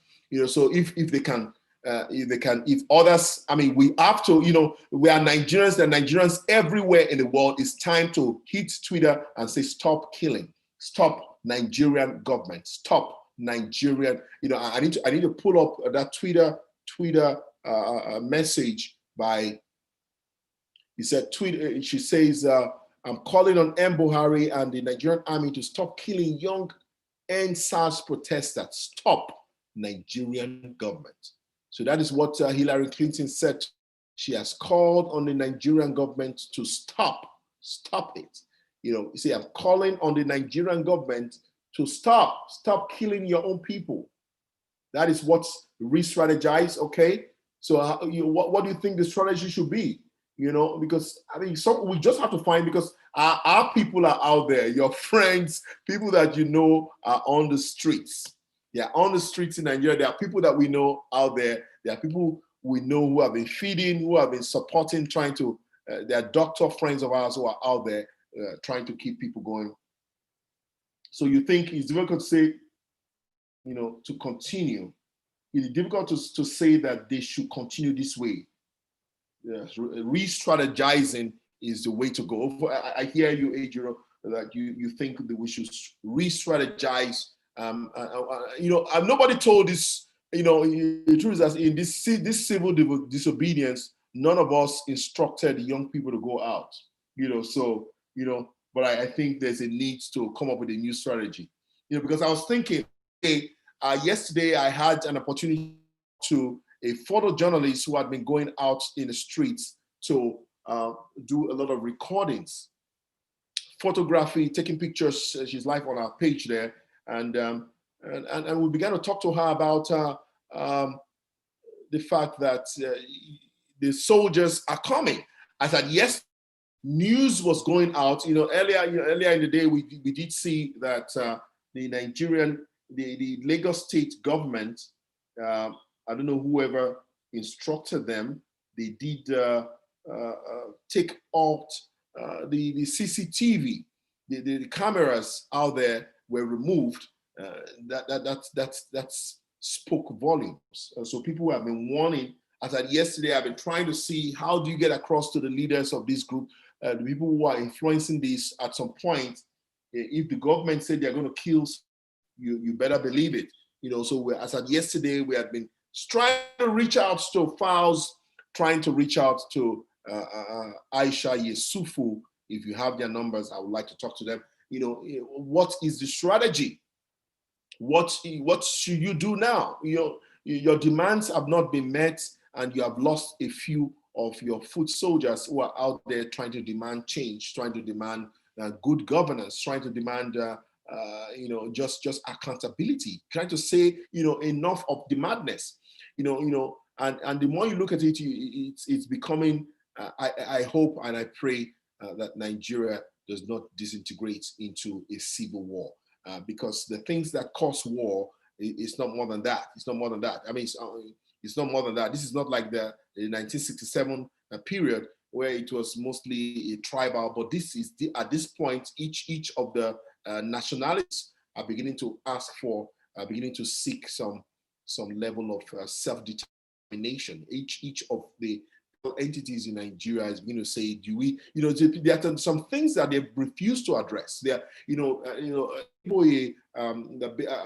So if they can, if others, I mean, we have to, we are Nigerians, there are Nigerians everywhere in the world. It's time to hit Twitter and say, stop killing, stop Nigerian government, stop Nigerian, I need to pull up that Twitter message by, he said, she says, I'm calling on Buhari and the Nigerian army to stop killing young SARS protesters. Stop Nigerian government. So that is what Hillary Clinton said. She has called on the Nigerian government to stop it. You see, I'm calling on the Nigerian government to stop killing your own people. That is what's re-strategize, okay? So what do you think the strategy should be? Because I mean, we just have to find, because our people are out there, your friends, people that are on the streets. They are on the streets in Nigeria. There are people that we know out there. There are people we know who have been feeding, who have been supporting, trying to, there are doctor friends of ours who are out there trying to keep people going. So you think it's difficult to say, to continue. It's difficult to say that they should continue this way. Yes, re-strategizing is the way to go. I hear you, Ejiro, that you think that we should re-strategize. Nobody told this. The truth is that in this civil disobedience, none of us instructed the young people to go out. But I think there's a need to come up with a new strategy. Because I was thinking, yesterday I had an opportunity to a photojournalist who had been going out in the streets to do a lot of recordings, photography, taking pictures. She's live on our page there, and we began to talk to her about the fact that the soldiers are coming. I said, yes, news was going out. Earlier in the day, we did see that the Lagos state government, I don't know whoever instructed them, they did take out the CCTV, the cameras out there were removed. That spoke volumes. So people have been warning. As I yesterday, I've been trying to see how do you get across to the leaders of this group, the people who are influencing this. At some point, if the government said they're going to kill, you better believe it. So as of yesterday, we had been trying to reach out to files, trying to reach out to Aisha Yesufu. If you have their numbers, I would like to talk to them. What is the strategy? What should you do now? Your demands have not been met, and you have lost a few of your foot soldiers who are out there trying to demand change, trying to demand good governance, trying to demand just accountability, trying to say enough of the madness. And the more you look at it, it's becoming. I hope and I pray that Nigeria does not disintegrate into a civil war, because the things that cause war is not more than that. It's not more than that. I mean, it's not more than that. This is not like the 1967 period where it was mostly a tribal, but this is at this point, each of the nationalities are beginning to ask for, beginning to seek some level of self-determination. Each of the entities in Nigeria is going to say, do we, there are some things that they refuse to address. There,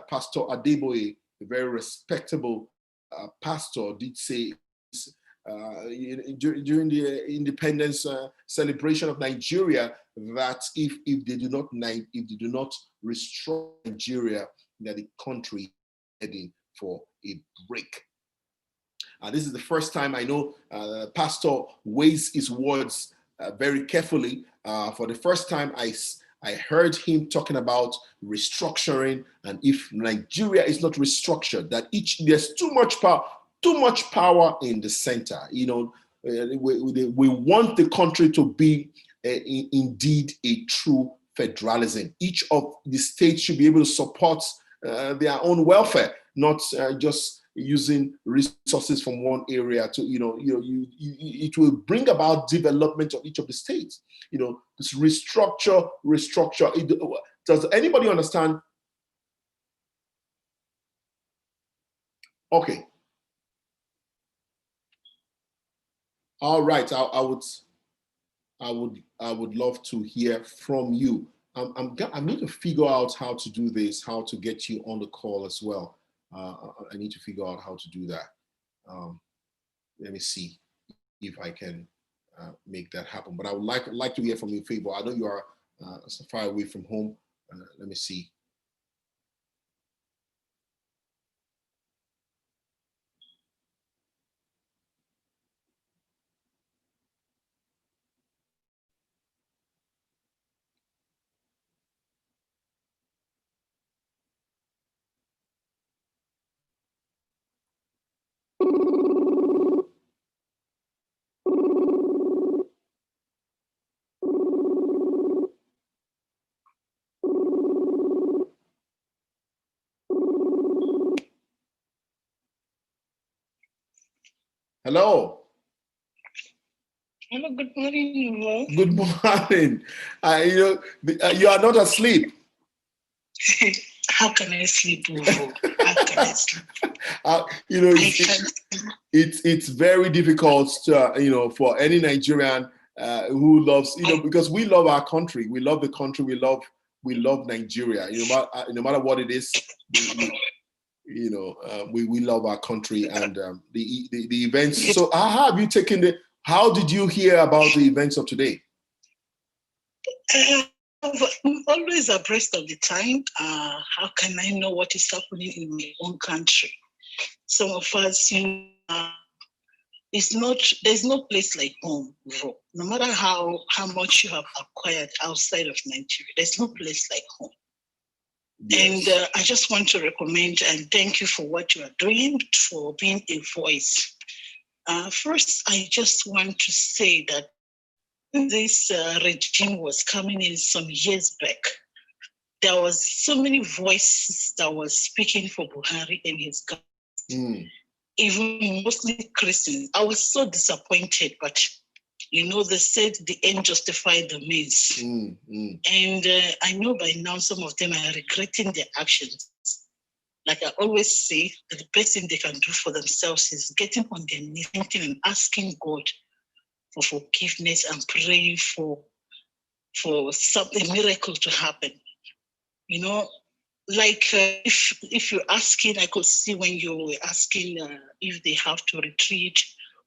Pastor Adeboye, a very respectable pastor, did say during the independence celebration of Nigeria that if they do not restore Nigeria, that the country is heading for a break. This is the first time I know Pastor weighs his words very carefully. For the first time, I heard him talking about restructuring, and if Nigeria is not restructured, that there's too much power in the center. We want the country to be indeed a true federalism. Each of the states should be able to support their own welfare, not just using resources from one area to, it will bring about development of each of the states. This restructure. Does anybody understand? Okay. All right. I would love to hear from you. I need to figure out how to do this, how to get you on the call as well. I need to figure out how to do that. Let me see if I can make that happen. But I would like to hear from you, Favor. I know you are so far away from home. Let me see. Hello. Hello, good morning, Mo. Good morning. You are not asleep. How can I sleep, Mo? How can I sleep? It's very difficult to, for any Nigerian who loves, because we love our country. We love the country. We love Nigeria. No matter what it is, we love our country and the events. So how have you taken how did you hear about the events of today? I'm always abreast of the time. How can I know what is happening in my own country? Some of us, there's no place like home, bro. No matter how much you have acquired outside of Nigeria, there's no place like home. Yes. And I just want to recommend and thank you for what you are doing, for being a voice. First, I just want to say that this regime was coming in some years back, there was so many voices that was speaking for Buhari and his government, even mostly Christians. I was so disappointed, but they said the end justified the means. And I know by now some of them are regretting their actions. Like I always say, the best thing they can do for themselves is getting on their knees and asking God for forgiveness and praying for a miracle to happen. If you're asking, I could see when you were asking if they have to retreat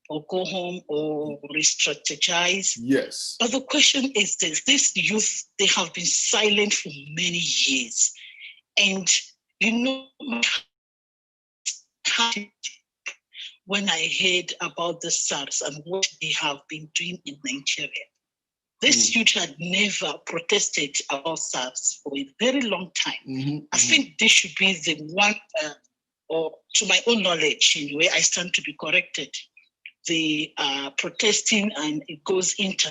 or go home or re-strategize. Yes. But the question is this youth, they have been silent for many years. And when I heard about the SARS and what they have been doing in Nigeria, this youth had never protested about SARS for a very long time. I think this should be the one, or to my own knowledge, anyway, I stand to be corrected. The protesting and it goes into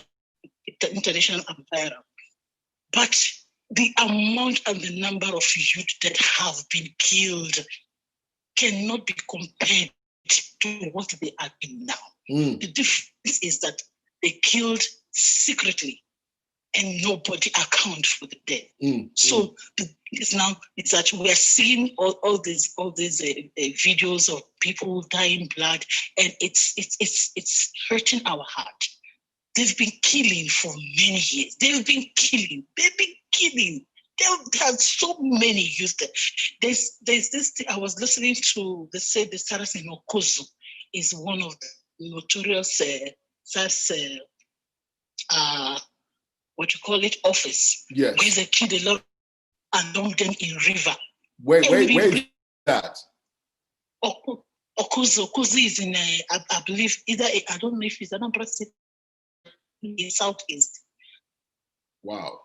international environment. But the amount and the number of youth that have been killed cannot be compared to what they are doing now. The difference is that they killed secretly and nobody accounts for the death. So the thing is now is that we are seeing all these videos of people dying blood, and it's hurting our heart. They've been killing for many years. They've been killing. There are so many youth. There's this thing I was listening to. They said the SARS in Okozu is one of the notorious SARS office. Yes. Where they killed a lot and dumped them in river. Where is that? Okozu is in I believe I don't know if it's another city in Southeast. Wow.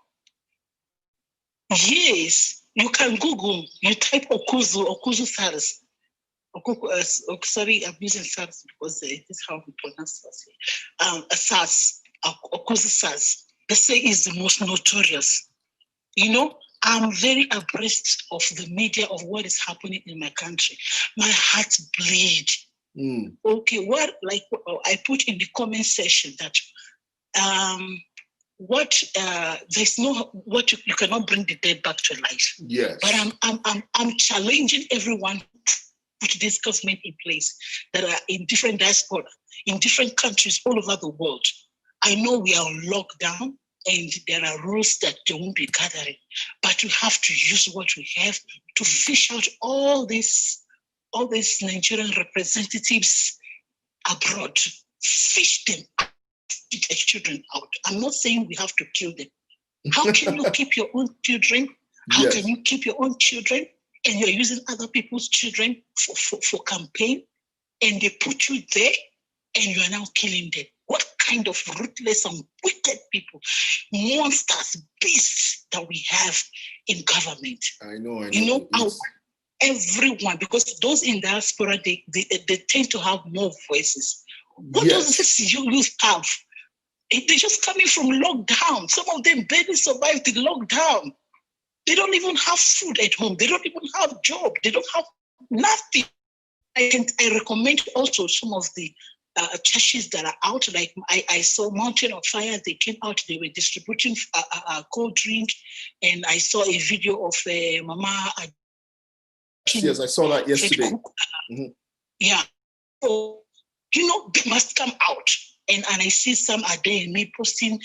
Yes, you can Google. You type Okozu SARS. Sorry, I'm using SARS because it is how we pronounce it. SARS, Okozu SARS. They say is the most notorious. I'm very abreast of the media of what is happening in my country. My heart bleeds. Okay, what like I put in the comment section that there's no what you cannot bring the dead back to life. Yes. But I'm challenging everyone to put this government in place that are in different diaspora, in different countries all over the world. I know we are on lockdown and there are rules that they won't be gathering, but we have to use what we have to fish out all these Nigerian representatives abroad. Fish them, fish their children out. I'm not saying we have to kill them. How can you keep your own children? How can you keep your own children and you're using other people's children for campaign and they put you there and you are now killing them? What kind of ruthless and wicked people, monsters, beasts that we have in government? I know. You know, everyone, because those in diaspora, they tend to have more voices. What does this youth have? They're just coming from lockdown. Some of them barely survived the lockdown. They don't even have food at home. They don't even have job. They don't have nothing. I recommend also some of the churches that are out. Like I saw Mountain of Fire. They came out. They were distributing cold drink, and I saw a video of Mama. Yes, I saw that yesterday. Yeah. So, you know, they must come out. And I see some are there me posting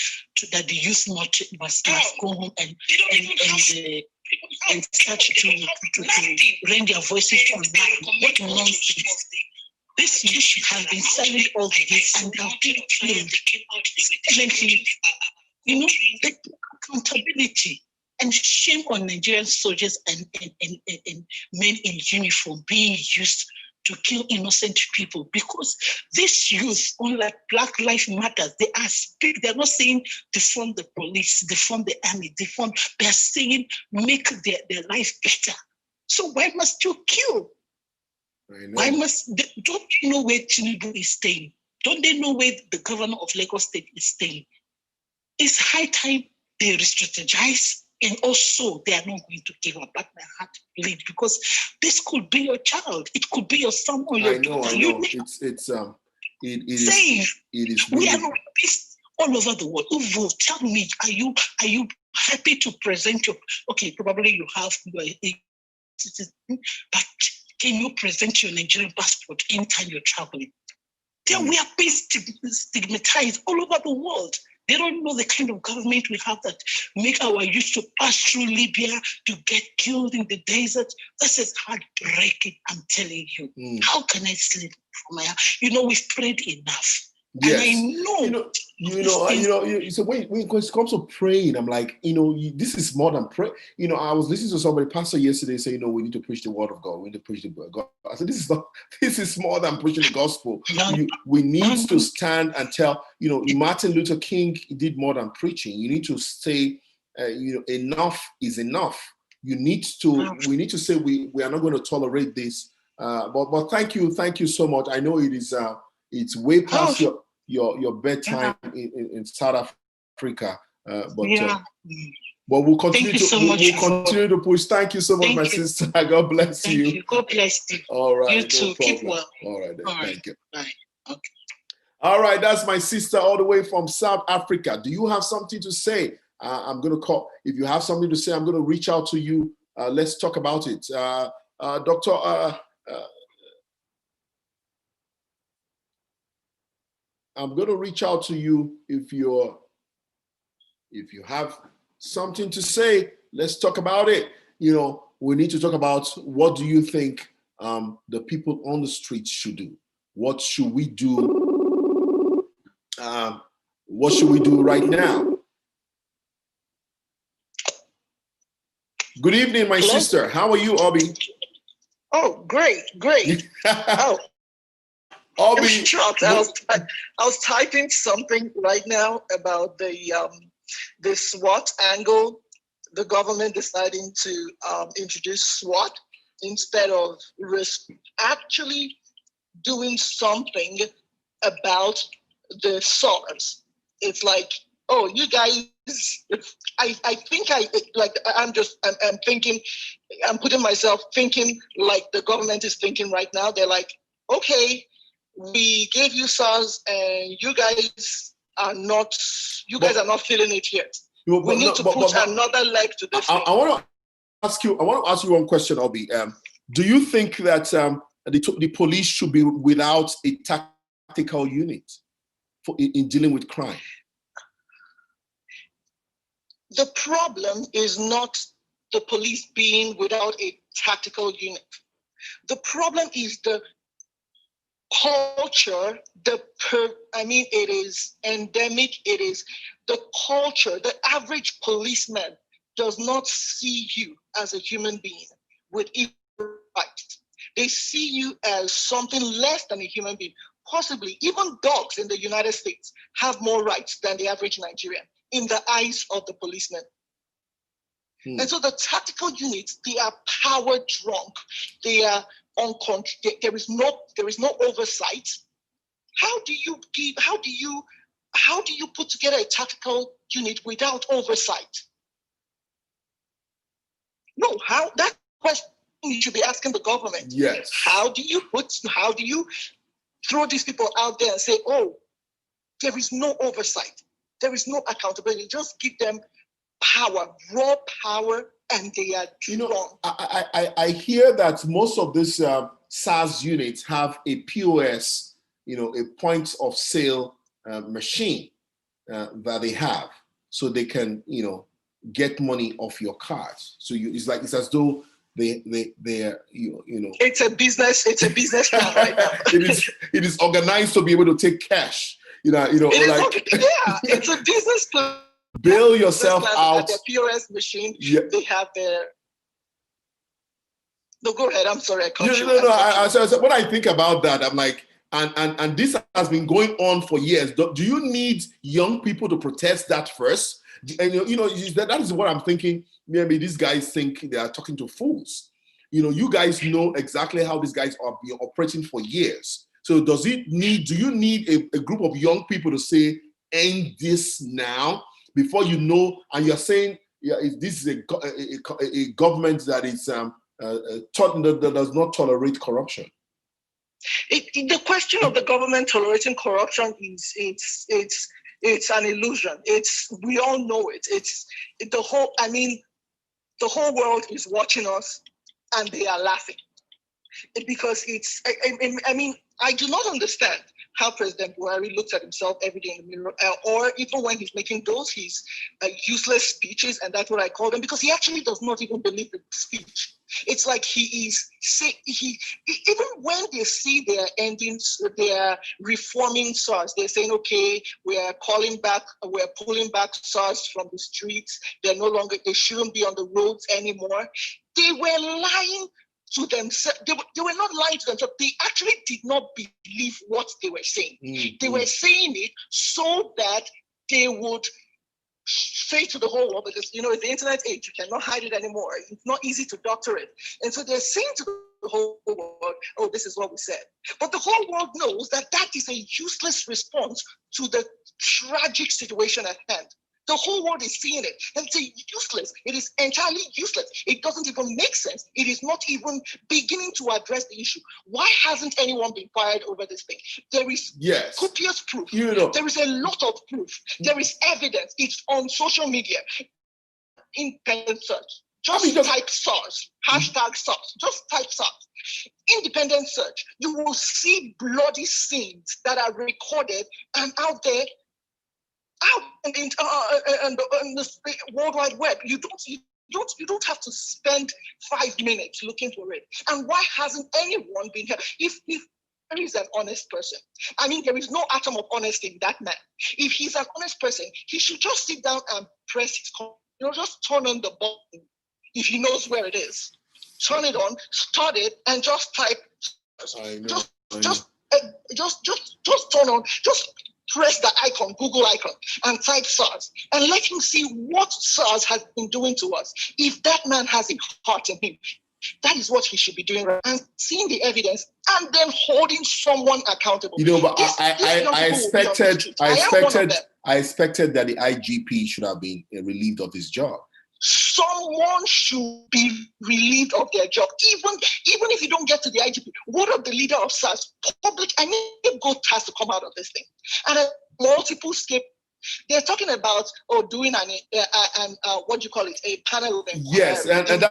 that the youth must go home and start to raise their voices on what nonsense. This youth have been silent all the years and they have been silently, you know, the accountability. And shame on Nigerian soldiers and men in uniform being used to kill innocent people, because this youth, unlike Black Lives Matter, they're not saying defund the police, defund the army, they're saying make their life better. So why must you kill? Why don't you know where Tinubu is staying? Don't they know where the governor of Lagos State is staying? It's high time they re-strategize. And also, they are not going to give up. But my heart bleeds because this could be your child. It could be your son or your daughter. I know. It is. Really... We are not all over the world. Uvo, tell me, are you happy to present your? Okay, probably you have a citizen, but can you present your Nigerian passport anytime you're traveling? Then we are being stigmatized all over the world. They don't know the kind of government we have that make our youth to pass through Libya to get killed in the desert. This is heartbreaking, I'm telling you. How can I sleep from my heart? You know, we've prayed enough. Yes. And I know. So when it comes to praying, I'm like, this is more than prayer. I was listening to somebody, pastor yesterday, say, we need to preach the word of God. We need to preach the word of God. I said, this is more than preaching the gospel. We need to stand and tell, Martin Luther King did more than preaching. You need to say, enough is enough. We need to say we are not going to tolerate this. But thank you so much. I know it's way past your bedtime in South Africa, but we'll continue continue to push. Thank you so much, my sister. God bless you. God bless you. All right, you too. Keep well. All right, then. Thank you. Bye. Okay. All right, that's my sister all the way from South Africa. Do you have something to say? I'm going to call. If you have something to say, I'm going to reach out to you. Let's talk about it, Doctor. I'm going to reach out to you if you have something to say. Let's talk about it. We need to talk about what do you think the people on the streets should do? What should we do? What should we do right now? Good evening, my sister. How are you, Obi? Oh, great. Oh. Obi, I was typing something right now about the SWAT angle, the government deciding to introduce SWAT instead of actually doing something about the SARS. It's like, oh, you guys I think I'm thinking, I'm putting myself thinking like the government is thinking right now. They're like, okay, we gave you SARS and you guys are not feeling it yet. We need to put another leg to this thing. I want to ask you one question, Obi. Do you think that the police should be without a tactical unit in dealing with crime? The problem is not the police being without a tactical unit. The problem is the culture, it is endemic, it is the culture. The average policeman does not see you as a human being with equal rights. They see you as something less than a human being. Possibly, even dogs in the United States have more rights than the average Nigerian in the eyes of the policeman. And so the tactical units, they are power drunk. They are there is no oversight. How do you put together a tactical unit without oversight? No, that question you should be asking the government. Yes. How do you throw these people out there and say, oh, there is no oversight, there is no accountability, just give them power, raw power, and they are wrong. I hear that most of these SARS units have a POS, a point of sale machine that they have, so they can, get money off your cards. So it's as though they're It's a business plan right now. it is organized to be able to take cash. It's a business plan. Bail yourself out. At their POS machine, yeah. They have their. No, go ahead. I'm sorry. So when I think about that, I'm like, and this has been going on for years. Do you need young people to protest that first? And that is what I'm thinking. Maybe these guys think they are talking to fools. You guys know exactly how these guys are been operating for years. So do you need a group of young people to say, end this now, before and you're saying, if this is a government that is that does not tolerate corruption? The question of the government tolerating corruption is it's an illusion. We all know it. The whole world is watching us and they are laughing because I do not understand how President Buhari looks at himself every day in the mirror, or even when he's making his useless speeches, and that's what I call them, because he actually does not even believe the speech. It's like even when they see their endings, they're reforming SARS. They're saying, okay, we're pulling back SARS from the streets. They shouldn't be on the roads anymore. They were lying to themselves. They were not lying to themselves. They actually did not believe what they were saying. Mm-hmm. They were saying it so that they would say to the whole world, because it's the internet age, you cannot hide it anymore. It's not easy to doctor it. And so they're saying to the whole world, oh, this is what we said. But the whole world knows that is a useless response to the tragic situation at hand. The whole world is seeing it. And it's useless. It is entirely useless. It doesn't even make sense. It is not even beginning to address the issue. Why hasn't anyone been fired over this thing? There is copious proof. There is a lot of proof. There is evidence. It's on social media. Independent search. Just type SARS. Hashtag SARS. Just type SARS. Independent search. You will see bloody scenes that are recorded and out there. Out in the World Wide Web, you don't have to spend 5 minutes looking for it. And why hasn't anyone been here? If there is an honest person, there is no atom of honesty in that man. If he's an honest person, he should just sit down and press his just turn on the button. If he knows where it is, turn it on, start it, and just type. Just turn on. Just press the icon, Google icon, and type SARS, and let him see what SARS has been doing to us. If that man has a heart in him, That is what he should be doing, right? And seeing the evidence and then holding someone accountable. You know, but I expected that the IGP should have been relieved of his job. Someone should be relieved of their job, even if you don't get to the IGP. What of the leader of SARS? Public, I mean, good has to come out of this thing. And multiple skip. They're talking about doing what do you call it? A panel. Yes, and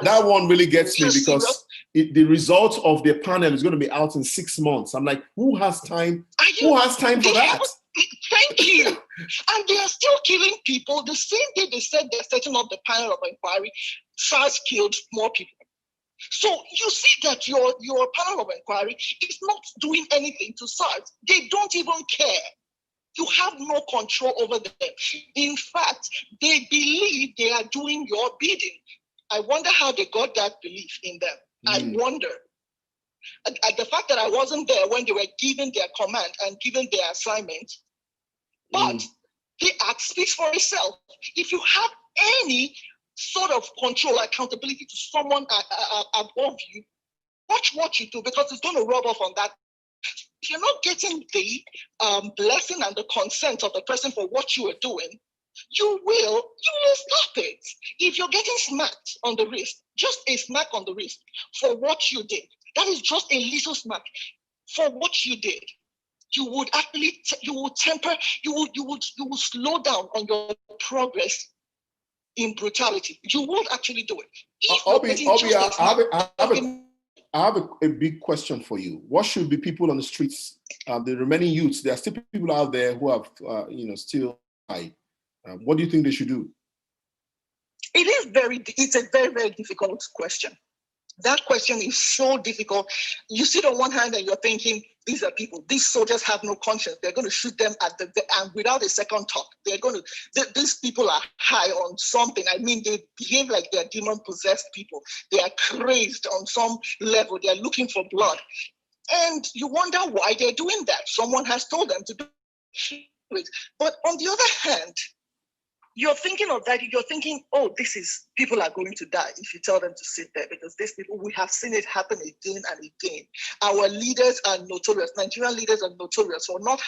that one really gets me because the results of the panel is going to be out in 6 months. I'm like, who has time? Who has time for that? Thank you. And they are still killing people. The same day they said they're setting up the panel of inquiry, SARS killed more people. So you see that your panel of inquiry is not doing anything to SARS. They don't even care. You have no control over them. In fact, they believe they are doing your bidding. I wonder how they got that belief in them. I wonder. The fact that I wasn't there when they were given their command and given their assignment, but the act speaks for itself. If you have any sort of control, accountability to someone above you, watch what you do, because it's going to rub off on that. If you're not getting the blessing and the consent of the person for what you are doing, you will stop it. If you're getting smacked on the wrist, just a smack on the wrist for what you did, that is just a little smack for what you did, you would actually, you would slow down on your progress in brutality. You would actually do it. I have a big question for you. What should be people on the streets, the remaining youths? There are still people out there who have, still high. What do you think they should do? It's a very, very difficult question. That question is so difficult. You sit on one hand and you're thinking, these are people, these soldiers have no conscience. They're going to shoot them and without a second thought. These people are high on something. I mean, they behave like they're demon-possessed people. They are crazed on some level. They're looking for blood. And you wonder why they're doing that. Someone has told them to do it. But on the other hand, you're thinking of that, you're thinking, people are going to die if you tell them to sit there, because these people, we have seen it happen again and again. Our leaders are notorious, Nigerian leaders are notorious for not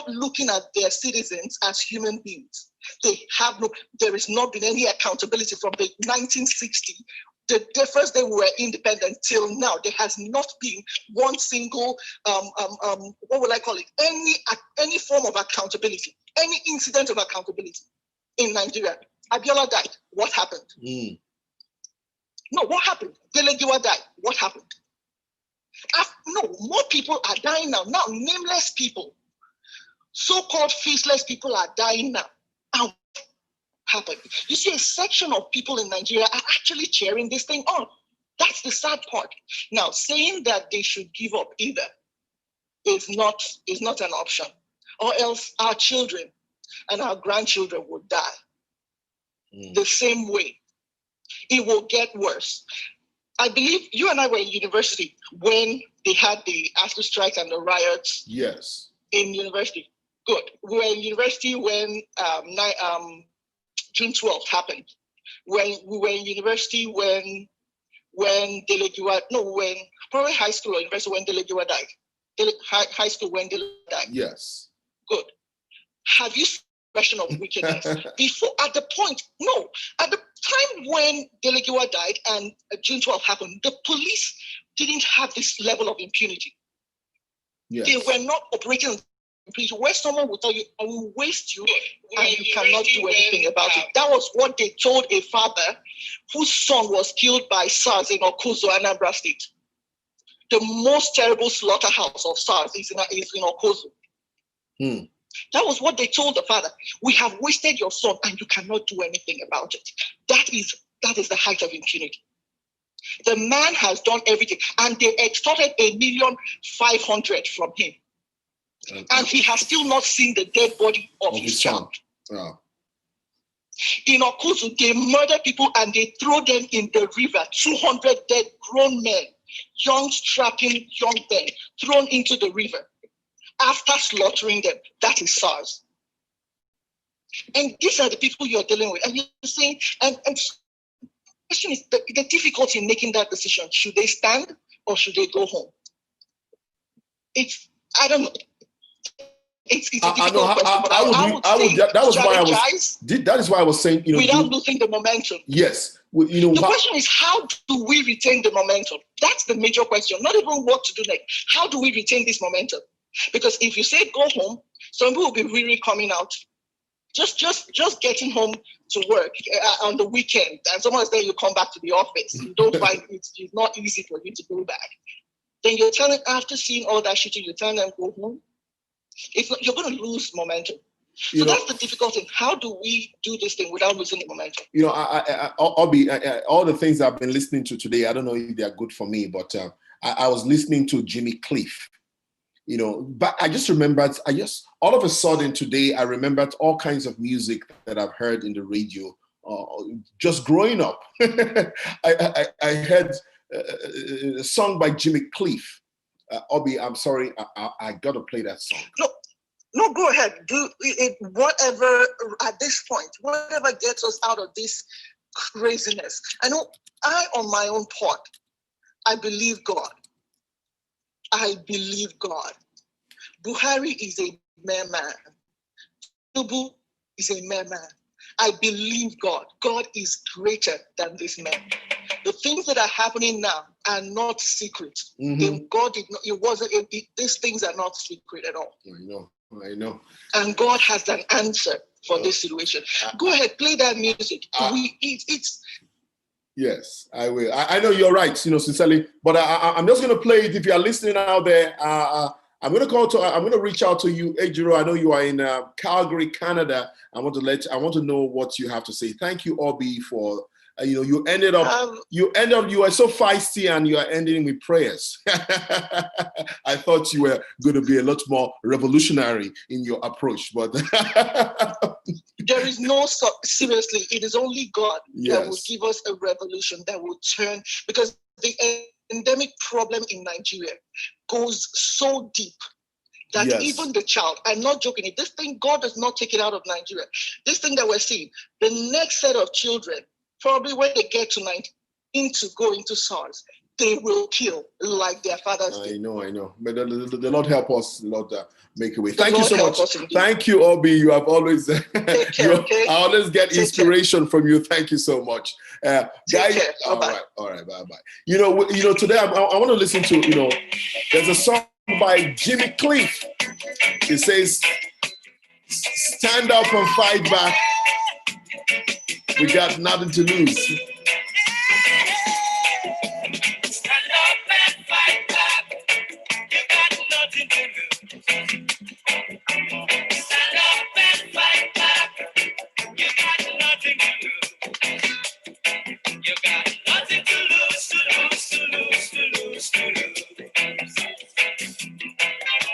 looking at their citizens as human beings. There has not been any accountability from the 1960s. The first day we were independent till now, there has not been one single, what would I call it, any form of accountability, any incident of accountability in Nigeria. Abiola died. What happened? No, what happened? Delegiwa died. What happened? More people are dying now. Now, nameless people, so-called faceless people are dying now. And what happened? You see, a section of people in Nigeria are actually cheering this thing on. That's the sad part. Now, saying that they should give up either is not an option, or else our children and our grandchildren will die the same way. It will get worse. I believe you and I were in university when they had the ASU strike and the riots. Yes. In university. Good. We were in university when June 12th happened. We were in university when Delegiwa, probably high school or university when Delegiwa died. High school when Delegiwa died. Yes. Good. Have you seen the expression of wickedness? At the time when Delegiwa died and June 12th happened, the police didn't have this level of impunity. Yes. They were not operating on impunity, where someone will tell you, I will waste you and you cannot do anything about it. That was what they told a father whose son was killed by SARS in Okozo, Anambra State. The most terrible slaughterhouse of SARS is in Okozo. That was what they told the father. We have wasted your son and you cannot do anything about it. That is the height of impunity. The man has done everything and they extorted $1,500,000 from him. And he has still not seen the dead body of his child. Oh. In Okuzu, they murder people and they throw them in the river. 200 dead grown men, young strapping young men, thrown into the river. After slaughtering them, that is SARS. And these are the people you're dealing with. And you're saying, and question is the difficulty in making that decision. Should they stand or should they go home? I don't know. It's a difficult question, but that is why I was saying, without losing the momentum. Yes. The question is, how do we retain the momentum? That's the major question. Not even what to do next. How do we retain this momentum? Because if you say go home, some people will be really coming out. Just getting home to work on the weekend, and someone's there, you come back to the office. You don't find it's not easy for you to go back. Then you're telling, after seeing all that shit, you're telling them go home. If not, you're going to lose momentum. So that's the difficulty. How do we do this thing without losing the momentum? All the things I've been listening to today, I don't know if they're good for me, but I was listening to Jimmy Cliff. But I just remembered, all of a sudden today, I remembered all kinds of music that I've heard in the radio just growing up. I heard a song by Jimmy Cliff. Obi, I'm sorry, I got to play that song. No, go ahead. Do it, whatever, at this point, whatever gets us out of this craziness. I know on my own part, I believe God. I believe God. Buhari is a mere man. Tinubu is a mere man. I believe God. God is greater than this man. The things that are happening now are not secret. Mm-hmm. God did not. It wasn't. These things are not secret at all. I know. And God has an answer for this situation. Go ahead, play that music. Yes, I will. I know you're right, sincerely, but I'm just going to play it. If you are listening out there, I'm going to reach out to you, Ejiro. I know you are in Calgary, Canada. I want to know what you have to say. Thank you, Obi, for you were so feisty, and you are ending with prayers. I thought you were going to be a lot more revolutionary in your approach, but there is seriously, it is only God that will give us a revolution that will turn, because the endemic problem in Nigeria goes so deep that even the child, I'm not joking, if this thing, God does not take it out of Nigeria, this thing that we're seeing, the next set of children, probably when they get to 19 to go into SARS, they will kill like their fathers did. I know. But the Lord help us, Lord, make a way. Thank you so much. Thank you, Obi. You have always, Take care, okay? I always get inspiration from you. Thank you so much. Guys, all right, bye-bye. Today I want to listen to, there's a song by Jimmy Cliff. It says, stand up and fight back. We got nothing to lose. Stand up and fight back. You got nothing to lose. Stand up and fight back. You got nothing to lose. You got nothing to lose, to lose, to lose, to lose, to lose.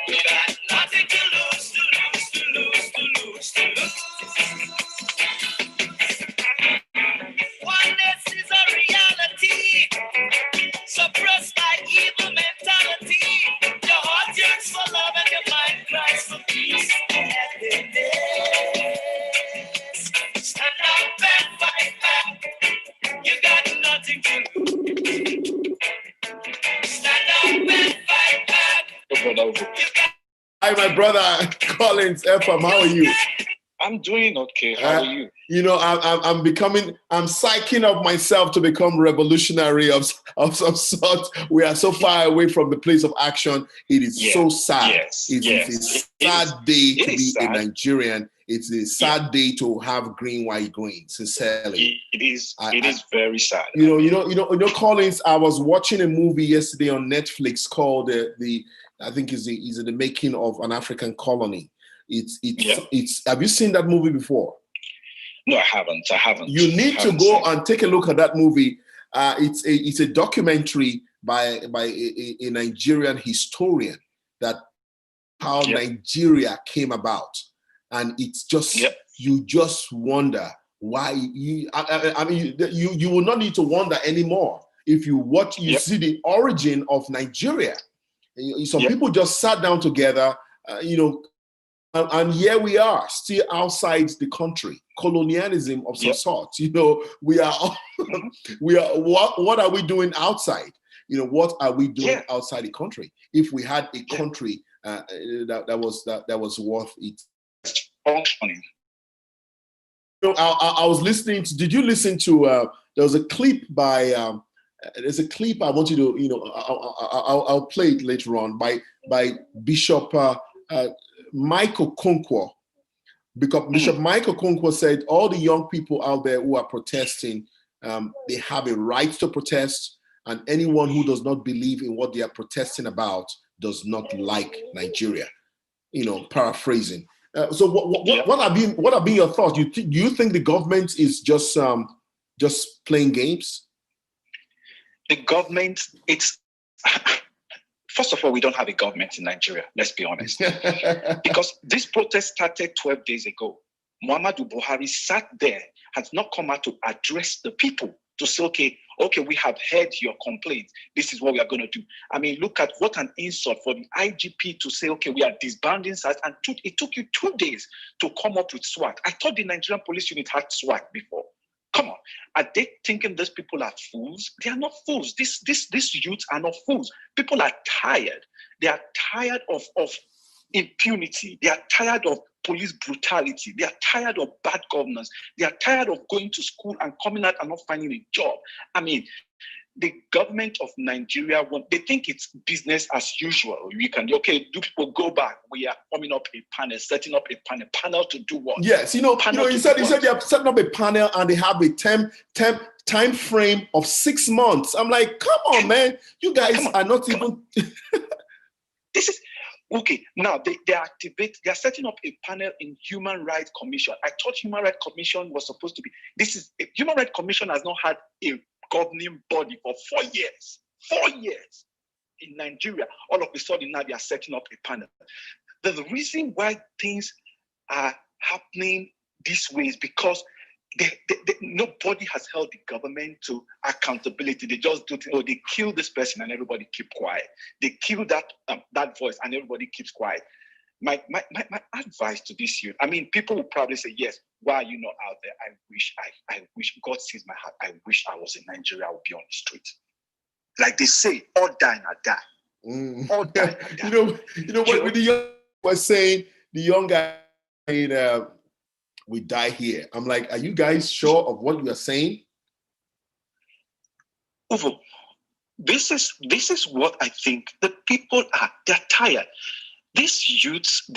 You got nothing to lose, to lose, to lose, to lose, to lose. Oneness is a reality, suppressed by evil mentality. Your heart yearns for love and your mind cries for peace and happiness. Stand up and fight back. You got nothing to lose. Stand up and fight back. Hi, my brother Collins FM. How are you? I'm doing okay. How are you? I'm psyching up myself to become revolutionary of some sort. We are so far away from the place of action. It is so sad. It's a sad day to be a Nigerian. It's a sad day to have green, white, green. Sincerely, it is very sad. Collins. I was watching a movie yesterday on Netflix called I think is the making of an African colony. It's. Have you seen that movie before? No, I haven't. You need to go and take a look at that movie. It's a documentary by a Nigerian historian that how Nigeria came about, and it's just you just wonder why you. I mean, you will not need to wonder anymore if you watch. You see the origin of Nigeria. Some people just sat down together. And here we are, still outside the country, colonialism of some sort. We are, what are we doing outside? What are we doing outside the country? If we had a country that was worth it. Functioning. I was listening to, did you listen to, there was a clip by, there's a clip I want you to, I'll play it later on by Bishop Michael Okonkwo. Because Bishop Michael Okonkwo said all the young people out there who are protesting, they have a right to protest, and anyone who does not believe in what they are protesting about does not like Nigeria. Paraphrasing. So what have been your thoughts? Do you think the government is just playing games? The government, it's first of all, we don't have a government in Nigeria, let's be honest. Because this protest started 12 days ago. Momodu Buhari sat there, has not come out to address the people, to say, okay, we have heard your complaints. This is what we are going to do. I mean, look at what an insult for the IGP to say, okay, we are disbanding SARS, and it took you 2 days to come up with SWAT. I thought the Nigerian police unit had SWAT before. Come on, are they thinking these people are fools? They are not fools. These youths are not fools. People are tired. They are tired of impunity. They are tired of police brutality. They are tired of bad governance. They are tired of going to school and coming out and not finding a job. I mean, the government of Nigeria, they think it's business as usual. We can, do people go back? We are forming up a panel, setting up a panel to do what? Yes, he said they are setting up a panel and they have a time frame of 6 months. I'm like, come on, man. You guys are not even... This is... Okay, now they are setting up a panel in Human Rights Commission. I thought Human Rights Commission was supposed to be... Human Rights Commission has not had a governing body for 4 years. 4 years in Nigeria. All of a sudden now they are setting up a panel. The reason why things are happening this way is because nobody has held the government to accountability. They just do things. They kill this person and everybody keep quiet. They kill that voice and everybody keeps quiet. My advice to this youth, I mean, people will probably say, yes, why are you not out there? I wish God sees my heart. I wish I was in Nigeria, I would be on the street. Like they say, all die and die. All die and die. You know what the young was saying, the young guy saying, we die here. I'm like, are you guys sure of what you are saying? Uvo, this is what I think. The people they're tired. These youths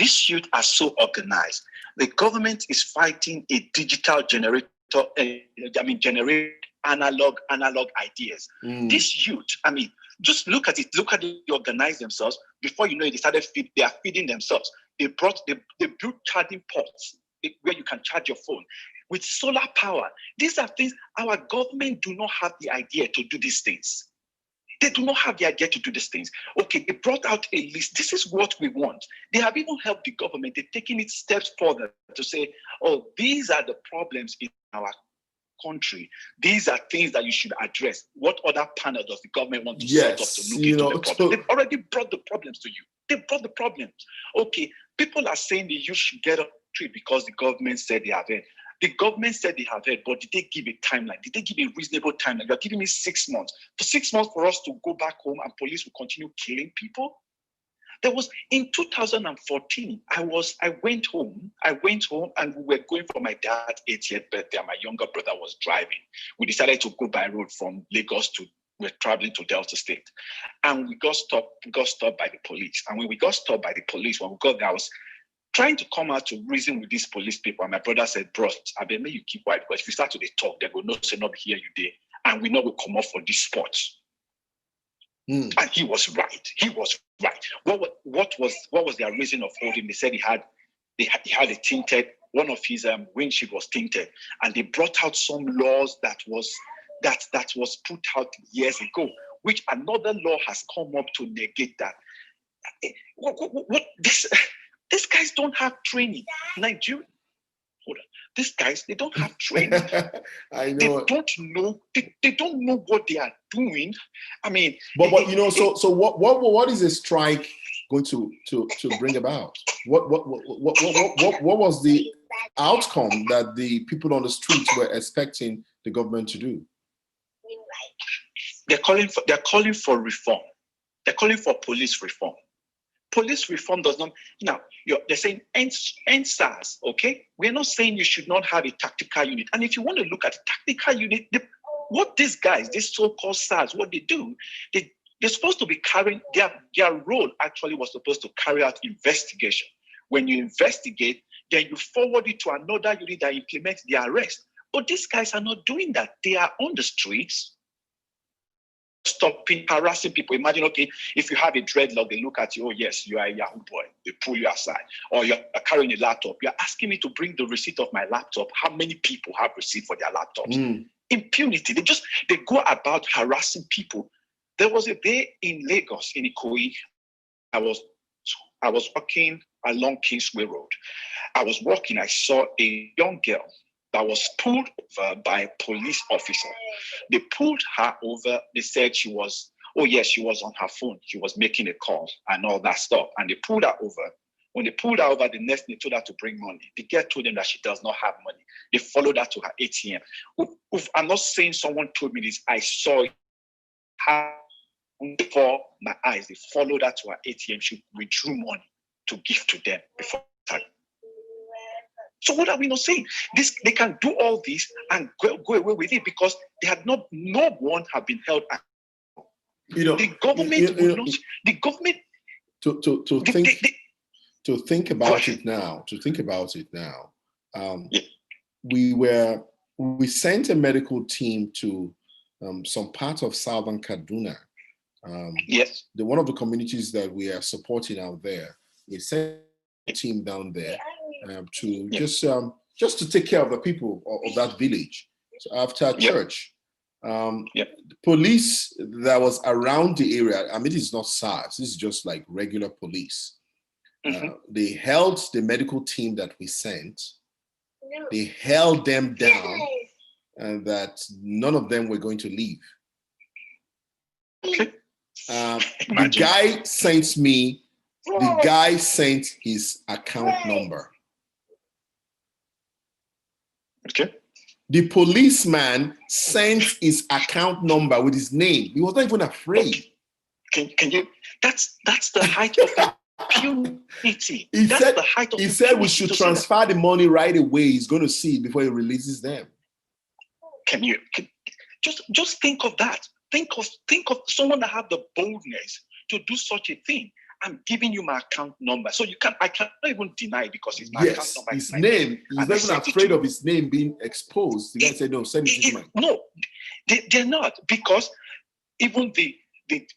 are so organized. The government is fighting a digital generator, generate analog ideas. This youth, I mean, just look at it. Look at they organize themselves. Before you know it, they are feeding themselves. They built charging ports where you can charge your phone with solar power. These are things our government do not have the idea to do these things. They do not have the idea to do these things. Okay, they brought out a list. This is what we want. They have even helped the government. They're taking it steps further to say, oh, these are the problems in our country. These are things that you should address. What other panel does the government want to set up to look into the problem? They've already brought the problems to you. They brought the problems. Okay, people are saying that you should get up to it because the government said they have it. The government said they have heard, but did they give a timeline? Did they give a reasonable timeline? You're giving me 6 months. For 6 months for us to go back home and police will continue killing people? There was, in 2014, I went home and we were going for my dad's 80th birthday and my younger brother was driving. We decided to go by road from Lagos we're traveling to Delta State. And we got stopped by the police. And when we got stopped by the police, when we got there, I was trying to come out to reason with these police people. And my brother said, bros, I bet may you keep quiet because if you start to talk, they go, no, say not here you did. And we know we'll come up for this spot. And he was right. He was right. What was their reason of holding? They said he had a tinted, one of his windshield was tinted. And they brought out some laws that was put out years ago, which another law has come up to negate that. These guys don't have training. Nigeria, hold on. These guys, they don't have training. I know. They don't know what they are doing. I mean, but so what is a strike going to bring about? What was the outcome that the people on the streets were expecting the government to do? They're calling for reform. They're calling for police reform. Police reform does not, now, they're saying end SARS, okay? We're not saying you should not have a tactical unit. And if you want to look at the tactical unit, what these guys, these so-called SARS, what they do, they're supposed to be carrying, their role actually was supposed to carry out investigation. When you investigate, then you forward it to another unit that implements the arrest. But these guys are not doing that. They are on the streets, stopping, harassing people. Imagine, okay, if you have a dreadlock, they look at you, oh yes, you are a Yahoo boy. They pull you aside. Or you're carrying a laptop. You're asking me to bring the receipt of my laptop. How many people have receipt for their laptops? Impunity. They go about harassing people. There was a day in Lagos, in Ikoyi, I was walking along Kingsley Road. I was walking, I saw a young girl that was pulled over by a police officer. They pulled her over. They said she was on her phone. She was making a call and all that stuff. And they pulled her over. When they pulled her over, the next day told her to bring money. The girl told them that she does not have money. They followed her to her ATM. I'm not saying someone told me this. I saw it before my eyes. They followed her to her ATM. She withdrew money to give to them before time. So what are we not saying? They can do all this and go away with it because they had no one have been held. The government would not. The government to think about it now. We sent a medical team to some part of southern Kaduna. Yes. One of the communities that we are supporting out there. We sent a team down there to just to take care of the people of that village. So after church, the police that was around the area, I mean, it's not SARS, this is just like regular police. They held the medical team that we sent. They held them down and that none of them were going to leave. The guy sent his account number. Okay. The policeman sent his account number with his name. He was not even afraid. Can you? That's the height of impunity. He said we should transfer the money right away. He's going to see before he releases them. Just think of that? Think of someone that have the boldness to do such a thing. I'm giving you my account number. So I cannot even deny it because it's my account number. His name. He's not even afraid of his name being exposed. The guy said, no, send it to me. No, they're not, because even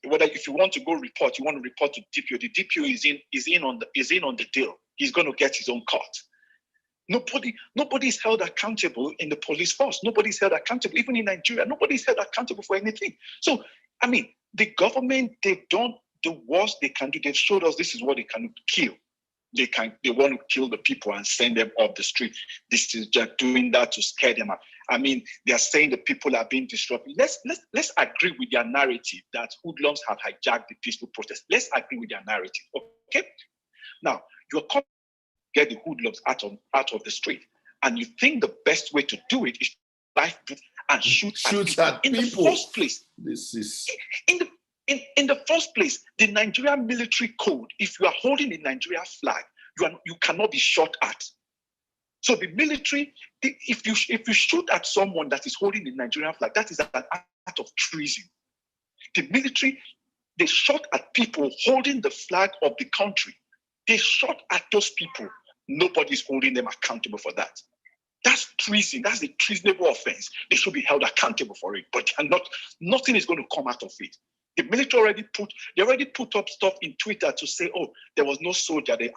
whether if you want to go report, you want to report to DPO. The DPO is in on the deal. He's going to get his own cut. Nobody is held accountable in the police force. Nobody is held accountable, even in Nigeria. Nobody is held accountable for anything. So, I mean, the government, the worst they can do, they've showed us this is what they can kill. They want to kill the people and send them off the street. This is just doing that to scare them out. I mean, they are saying the people are being disrupted. Let's agree with their narrative that hoodlums have hijacked the peaceful protest. Let's agree with their narrative. Okay? Now, you're coming to get the hoodlums out of the street, and you think the best way to do it is to and shoot at people. In the first place, this is in the first place, the Nigerian military code, if you are holding the Nigeria flag, you cannot be shot at. So the military, if you shoot at someone that is holding the Nigerian flag, that is an act of treason. The military, they shot at people holding the flag of the country. They shot at those people. Nobody's holding them accountable for that. That's treason. That's a treasonable offense. They should be held accountable for it. But nothing is going to come out of it. The military already put up stuff in Twitter to say, oh, there was no soldier there.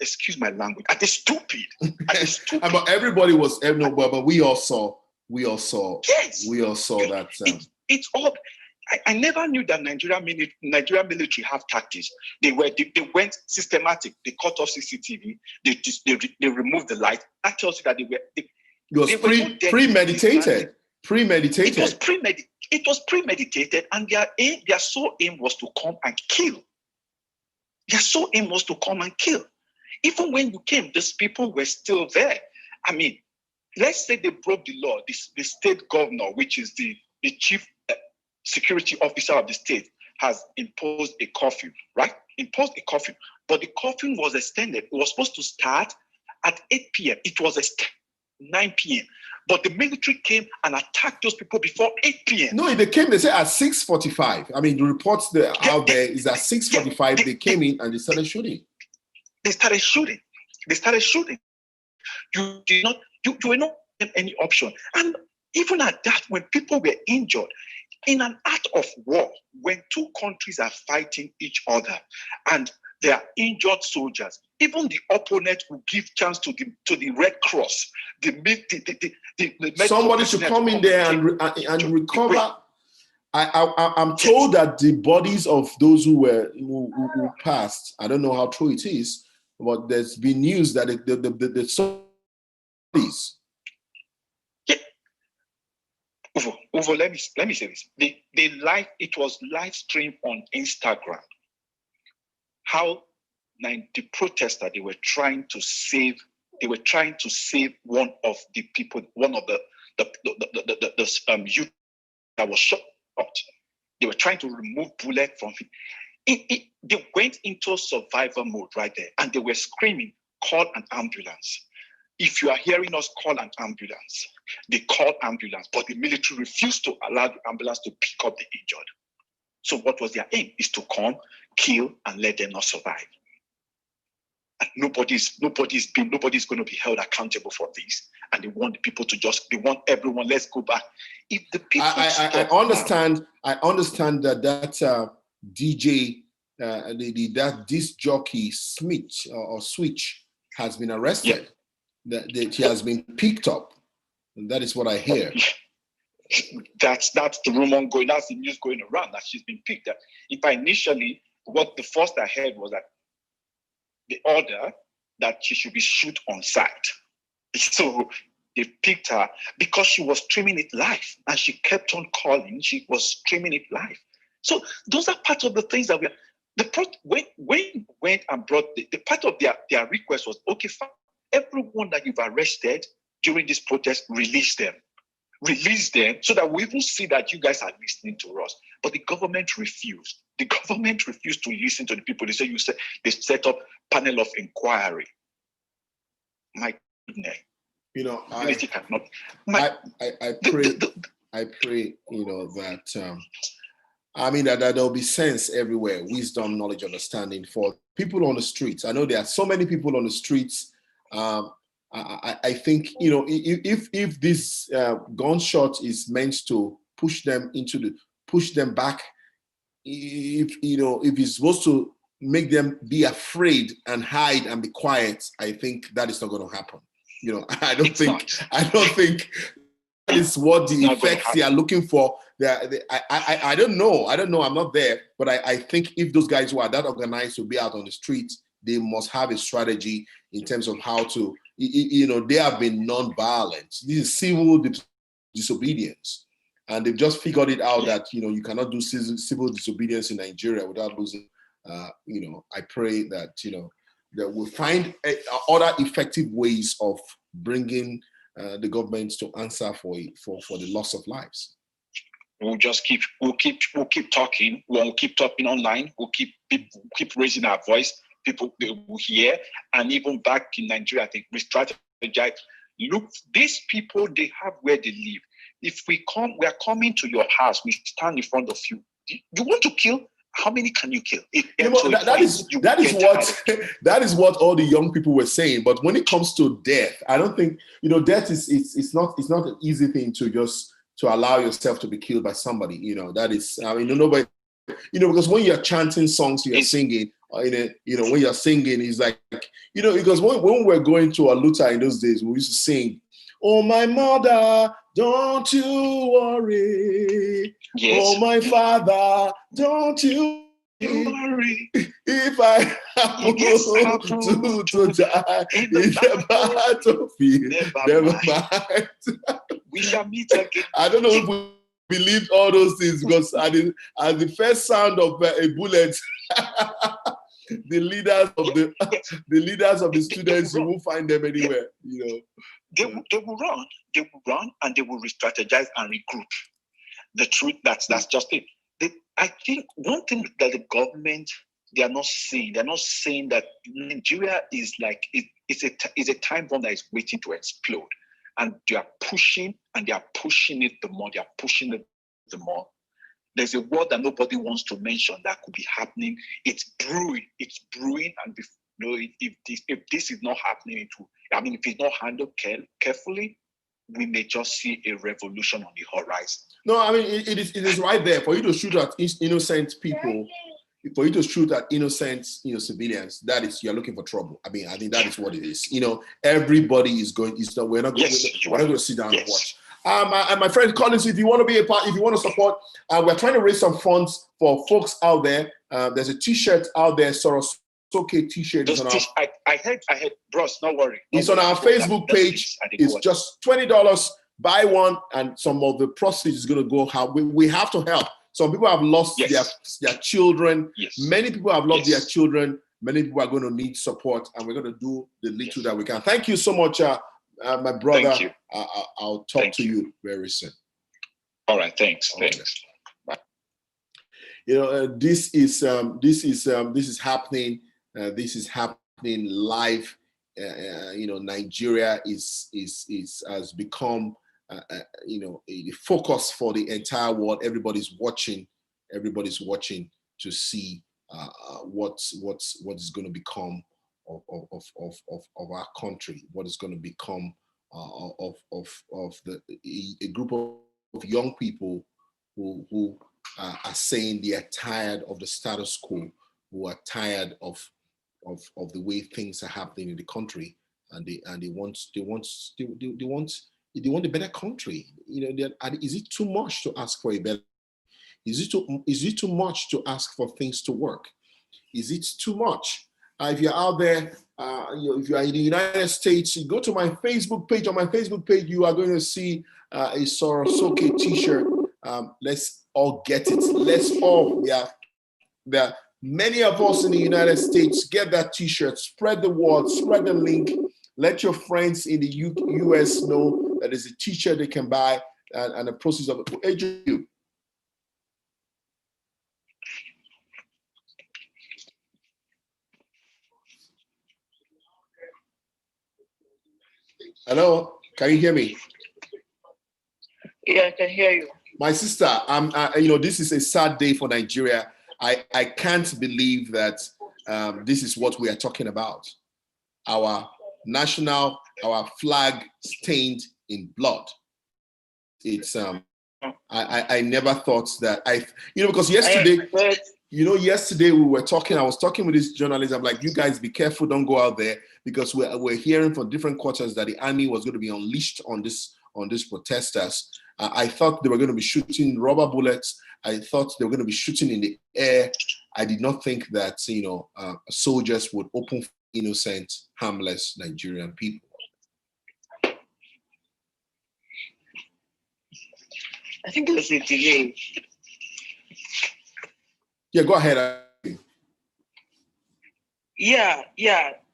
Excuse my language. Are they stupid? But everybody was, but we all saw yes. We all saw that. It's all. I never knew that Nigerian military have tactics. They went systematic. They cut off CCTV. They removed the light. That tells you that it was premeditated. It was premeditated, and their sole aim was to come and kill. Their sole aim was to come and kill. Even when you came, these people were still there. I mean, let's say they broke the law. The state governor, which is the chief security officer of the state, has imposed a curfew, right? Imposed a curfew. But the curfew was extended. It was supposed to start at 8 p.m. It was 9 p.m. But the military came and attacked those people before 8 p.m. No, they came, they said at 6:45. I mean, the reports out there is at 6:45, they came in and they started shooting. They started shooting. You did not, you were not given any option. And even at that, when people were injured, in an act of war, when two countries are fighting each other and they are injured soldiers, even the opponent will give chance to the Red Cross. Somebody should come in there and recover. I'm told that the bodies of those who passed, I don't know how true it is, but there's been news that the bodies. Yeah. Uvo, let me say this. It was live streamed on Instagram. How the protesters, they were trying to save one of the people, one of the youth that was shot. They were trying to remove bullet from him. They went into survival mode right there, and they were screaming, "Call an ambulance." If you are hearing us, call an ambulance. They called ambulance, but the military refused to allow the ambulance to pick up the injured. So what was their aim? Is to come, kill, and let them not survive. And nobody's going to be held accountable for this. And they want the people to they want everyone, let's go back. If the people I understand that DJ, that disc jockey Smith or Switch has been arrested. Yeah. That he has been picked up. And that is what I hear. That's the rumor going. That's the news going around that she's been picked up. Initially, the first I heard was that the order that she should be shot on sight. So they picked her because she was streaming it live, and she kept on calling. She was streaming it live. So those are part of the things that when went and brought the part of their request was, okay, fine. Everyone that you've arrested during this protest, release them so that we will see that you guys are listening to us. But the government refused. The government refused to listen to the people. They set up panel of inquiry. My goodness. I pray, that that there'll be sense everywhere, wisdom, knowledge, understanding for people on the streets. I know there are so many people on the streets. I think if this gunshot is meant to push them back, if it's supposed to make them be afraid and hide and be quiet, I think that is not going to happen. I don't think that is what the effects they are looking for. I don't know. I'm not there, but I think if those guys who are that organized to be out on the streets, they must have a strategy in terms of how to, they have been non-violent. This is civil disobedience. And they've just figured it out that, you cannot do civil disobedience in Nigeria without losing, I pray that, that we'll find other effective ways of bringing the government to answer for the loss of lives. We'll keep talking. We'll keep talking online. We'll keep raising our voice. People will hear, and even back in Nigeria, I think we strategize. Look, these people, they have where they live. If we are coming to your house, we stand in front of you. You want to kill? How many can you kill? That is what all the young people were saying. But when it comes to death, I don't think death it's not an easy thing to allow yourself to be killed by somebody. That is nobody. Because when you're chanting songs, you're singing. When you're singing, it's like, because when we're going to a Luther in those days, we used to sing, "Oh, my mother, don't you worry. Yes. Oh, my father, don't you worry. If I happen to die in the battlefield, never mind. We shall meet again." I don't know if we believed all those things, because at the first sound of a bullet, the leaders of the leaders of the students, you won't find them anywhere. You know, they will run, and they will re-strategize and regroup. The truth, that's just it. I think one thing that the government, they're not saying that Nigeria is like it's a time bomb that is waiting to explode, and they are pushing it the more. There's a word that nobody wants to mention that could be happening. It's brewing, and if this is not happening, if it's not handled carefully, we may just see a revolution on the horizon. No, I mean it is right there for you to shoot at innocent people, for you to shoot at innocent civilians. That is, you're looking for trouble. I mean, I think that is what it is. Everybody is going. We're not going to sit down and watch. And my friend Collins, if you want to be a part, if you want to support, we're trying to raise some funds for folks out there. There's a T-shirt out there, Sorosoke T-shirt. I heard, bros, don't worry. It's on our Facebook page. It's just $20. Buy one, and some of the proceeds is going to go. How we have to help. Some people have lost their children. Yes. Many people have lost their children. Many people are going to need support, and we're going to do the little that we can. Thank you so much, my brother. Thank you. I'll talk to you very soon. All right. Thanks. Okay. Thanks. Bye. This is happening. This is happening live. Nigeria has become a focus for the entire world. Everybody's watching to see what is going to become of our country, what is going to become of a group of young people who are saying they are tired of the status quo, who are tired of the way things are happening in the country, and they want a better country. Is it too much to ask for a better? Is it too much to ask for things to work? Is it too much? If you're out there, if you are in the United States, you go to my Facebook page. On my Facebook page, you are going to see a Sorosoke T-shirt. Let's all get it. Let's all. There are many of us in the United States. Get that T-shirt. Spread the word. Spread the link. Let your friends in the US know that there's a T-shirt they can buy, and the process of it. Hello, can you hear me? Yeah, I can hear you. My sister, this is a sad day for Nigeria. I can't believe that this is what we are talking about. Our flag stained in blood. It's I never thought that because yesterday, yesterday we were talking. I was talking with this journalist. I'm like, you guys be careful, don't go out there, because we're hearing from different quarters that the army was going to be unleashed on these protesters. I thought they were going to be shooting rubber bullets. I thought they were going to be shooting in the air. I did not think that soldiers would open for innocent, harmless Nigerian people. I think there's a delay. Yeah, go ahead. Yeah.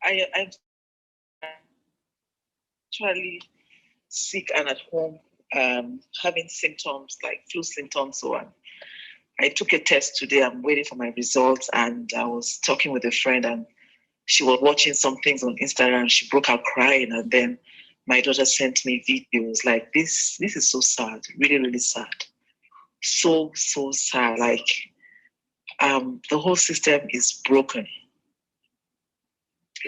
I'm actually sick and at home, having symptoms like flu symptoms. So I took a test today. I'm waiting for my results, and I was talking with a friend, and she was watching some things on Instagram. She broke out crying, and then my daughter sent me videos like this. This is so sad, really, really sad. So sad. Like the whole system is broken.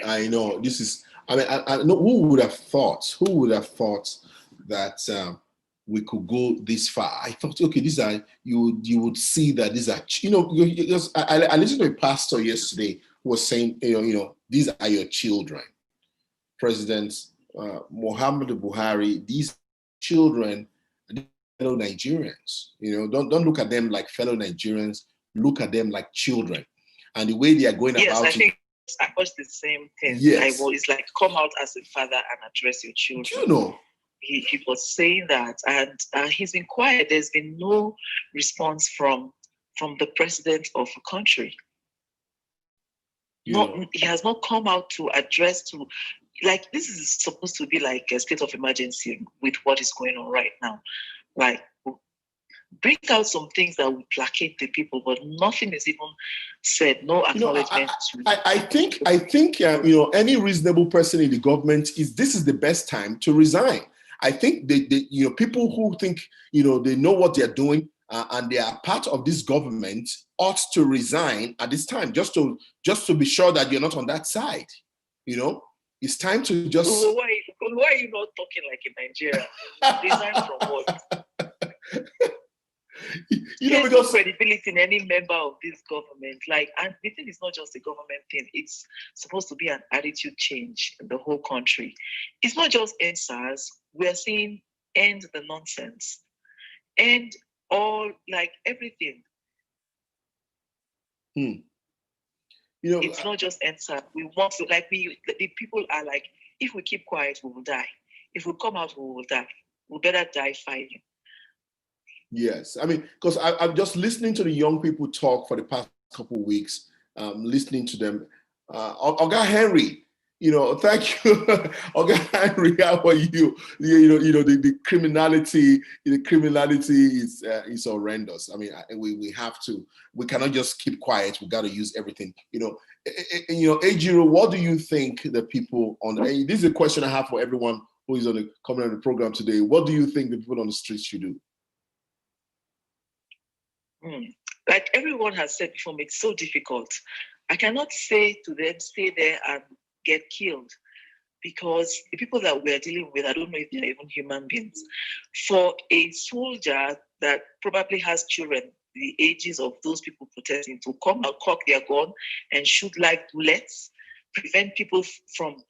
I know this is. I mean, I know who would have thought that we could go this far. I thought, okay, these are you would see that these are I listened to a pastor yesterday who was saying, these are your children. President Momodu Buhari, these children are fellow Nigerians. Don't look at them like fellow Nigerians. Look at them like children, and the way they are going about it. Think I watched the same thing. Yes. It's like, come out as a father and address your children. He was saying that, and he's been quiet. There's been no response from the president of a country. He has not come out to address to, like, this is supposed to be like a state of emergency with what is going on right now. Like, bring out some things that will placate the people, but nothing is even said. No acknowledgement. I think any reasonable person in the government this is the best time to resign. I think people who think they know what they're doing and they are part of this government ought to resign at this time, just to be sure that you're not on that side. It's time to just. Why are you not talking like in Nigeria? Resign from what? There's no credibility in any member of this government. And the thing is not just a government thing. It's supposed to be an attitude change in the whole country. It's not just end SARS. We're saying end the nonsense. End all, everything. It's not just end SARS. We want to, the people are like, if we keep quiet, we will die. If we come out, we will die. We better die fighting. Yes, I mean, because I'm just listening to the young people talk for the past couple of weeks, listening to them. Oga Henry, thank you, Oga Henry. How are you? The criminality is horrendous. I mean, we cannot just keep quiet. We got to use everything. Ejiro, what do you think the people this is a question I have for everyone who is coming on the program today. What do you think the people on the streets should do? Like everyone has said before, it's so difficult. I cannot say to them, stay there and get killed, because the people that we're dealing with, I don't know if they're even human beings. For a soldier that probably has children, the ages of those people protesting, to come and cock their gun and shoot live bullets, prevent people from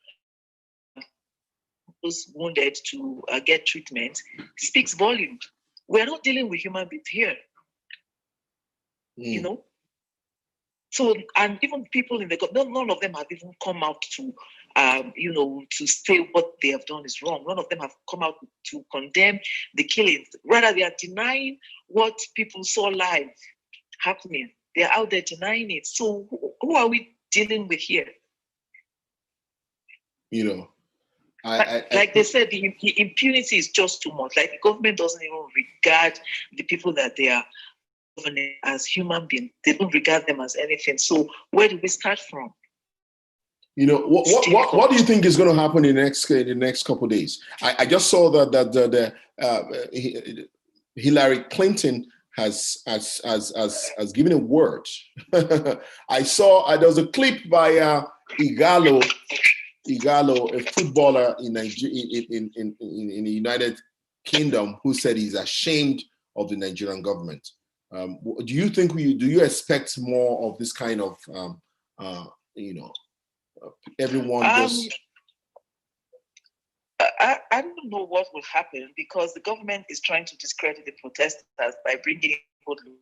those wounded to get treatment, speaks volumes. We're not dealing with human beings here. So, and even people in the government, none of them have even come out to, to say what they have done is wrong. None of them have come out to condemn the killings. Rather, they are denying what people saw live happening. They are out there denying it. So, who are we dealing with here? Like they said, the impunity is just too much. Like the government doesn't even regard the people that they are governing as human beings. They don't regard them as anything. So where do we start from? What do you think is going to happen in the next couple of days? I just saw that Hillary Clinton has given a word. I saw there was a clip by Igalo, a footballer in Nigeria, in the United Kingdom, who said he's ashamed of the Nigerian government. Do you expect more of this kind of everyone just? I don't know what will happen, because the government is trying to discredit the protesters by bringing in hoodlums.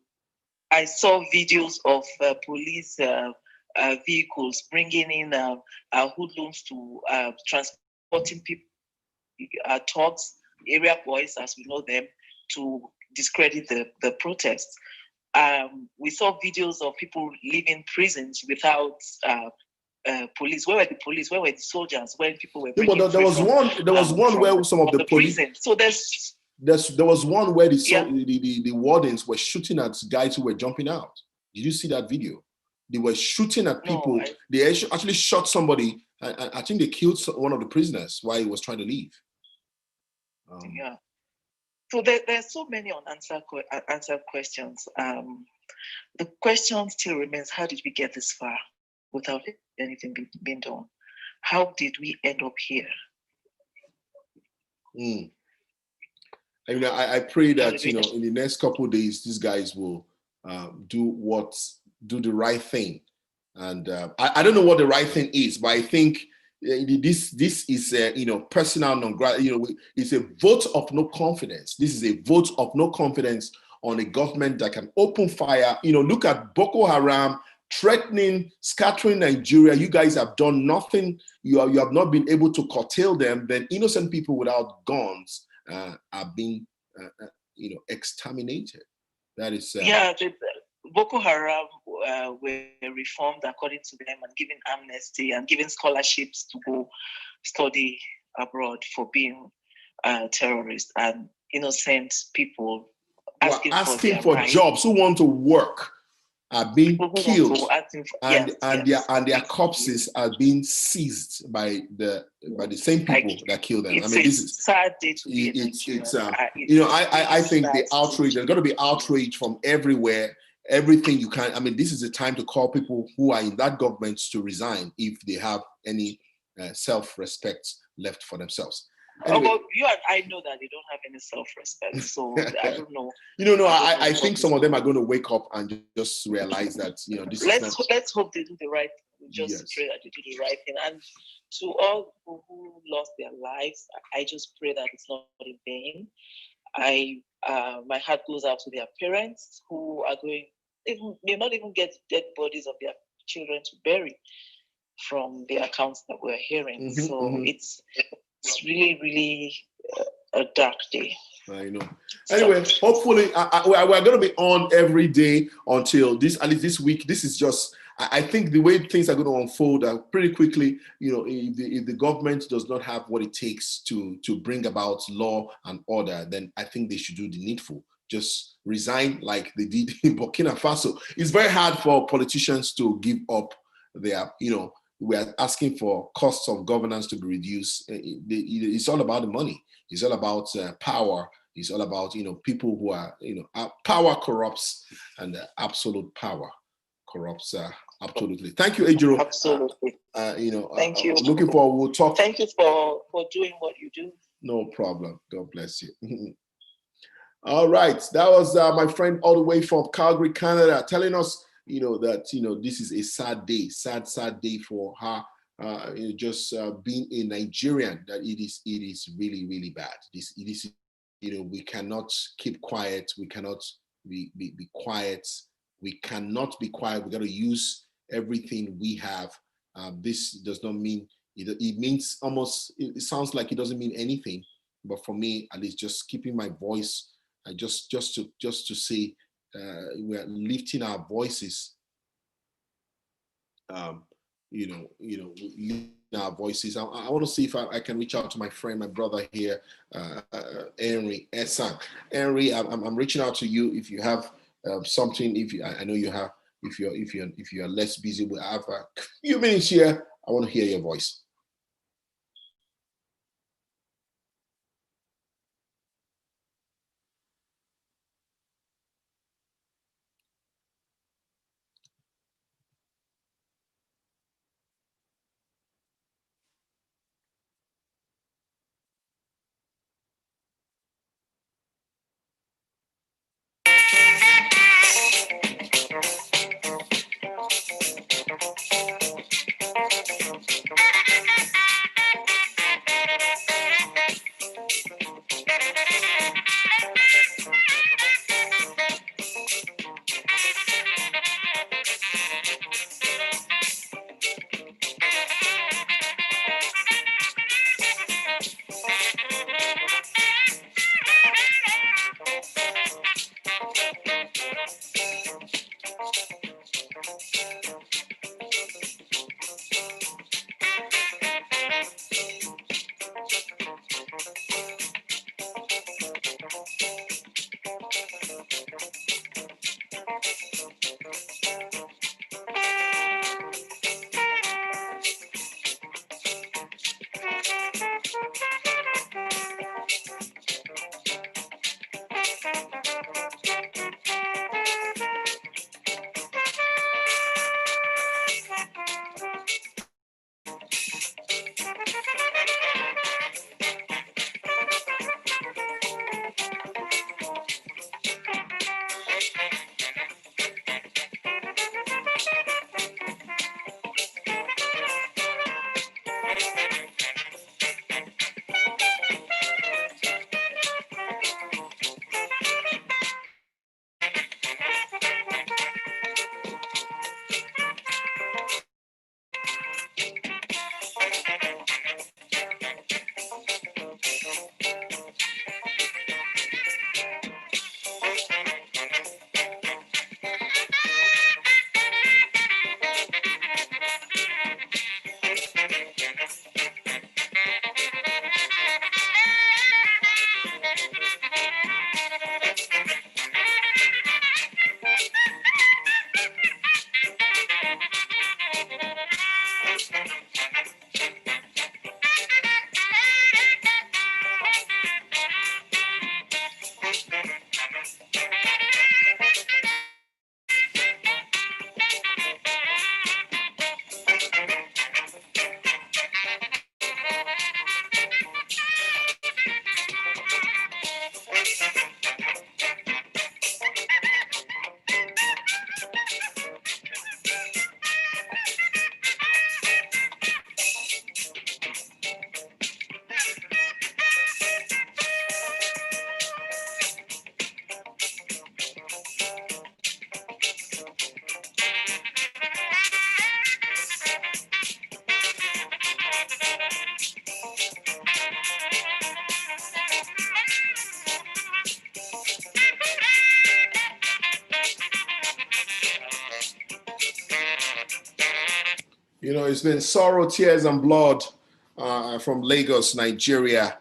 I saw videos of police vehicles bringing in hoodlums to transporting people, thugs, area boys, as we know them, to discredit the protests. We saw videos of people leaving prisons without police. Where were the police? Where were the soldiers when people were? But there was one where some of the police. So there was one where the wardens were shooting at guys who were jumping out. Did you see that video? They were shooting at people. No, they actually shot somebody. I think they killed one of the prisoners while he was trying to leave. So there are so many unanswered questions. The question still remains: how did we get this far without anything being done? How did we end up here? I pray that in the next couple of days, these guys will do the right thing. And I don't know what the right thing is, but I think this is personal non grata. It's a vote of no confidence. This is a vote of no confidence on a government that can open fire. Look at Boko Haram threatening, scattering Nigeria. You guys have done nothing. You have not been able to curtail them. Then innocent people without guns are being exterminated. That is Boko Haram were reformed according to them and given amnesty and given scholarships to go study abroad for being terrorists, and innocent people asking for jobs, who want to work, are being killed, and their corpses are being seized by the same people that killed them. I mean, this is sad day to be I think the outrage, there's got to be outrage from everywhere, everything you can. I mean, this is the time to call people who are in that government to resign if they have any self-respect left for themselves. Anyway, well, you and I know that they don't have any self-respect, so I don't know. I think some of them are going to wake up and just realize that this. Let's hope they do the right thing. Just pray that they do the right thing. And to all people who lost their lives, I just pray that it's not in vain. My heart goes out to their parents who are may not even get dead bodies of their children to bury from the accounts that we're hearing. It's really, really a dark day. I know. Anyway, hopefully, we're going to be on every day until at least this week. This is just, I think the way things are going to unfold pretty quickly. If the government does not have what it takes to bring about law and order, then I think they should do the needful. Just resign like they did in Burkina Faso. It's very hard for politicians to give up their, we are asking for costs of governance to be reduced. It's all about the money. It's all about power. It's all about, people who are, power corrupts, and absolute power corrupts absolutely. Thank you, Ejiro. Absolutely. Thank you. Looking forward. We'll talk. Thank you for doing what you do. No problem. God bless you. All right. That was my friend all the way from Calgary, Canada, telling us that this is a sad day for her, just being a Nigerian, that it is really, really bad. We cannot keep quiet. We cannot be quiet. We cannot be quiet. We got to use everything we have. This does not mean it means almost. It sounds like it doesn't mean anything, but for me, at least, just keeping my voice, just to say. We are lifting our voices, lifting our voices. I want to see if I can reach out to my friend, my brother here, Henry Essan. Henry, I'm reaching out to you. If you have something, I know you have. If you're less busy, we have a few minutes here. I want to hear your voice. You know, it's been sorrow, tears, and blood from Lagos, Nigeria.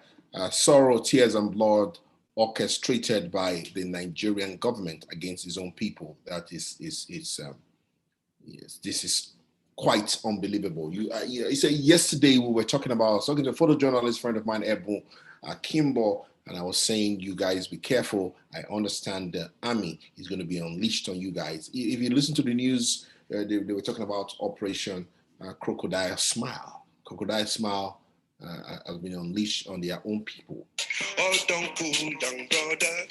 Sorrow, tears, and blood orchestrated by the Nigerian government against its own people. That is yes, this is quite unbelievable. You say yesterday we were talking about, I was talking to a photojournalist friend of mine, Ebu Kimbo, and I was saying, you guys be careful. I understand the army is going to be unleashed on you guys. If you listen to the news, they were talking about Operation Crocodile Smile. Crocodile Smile has been unleashed on their own people. All don't cool down, brother.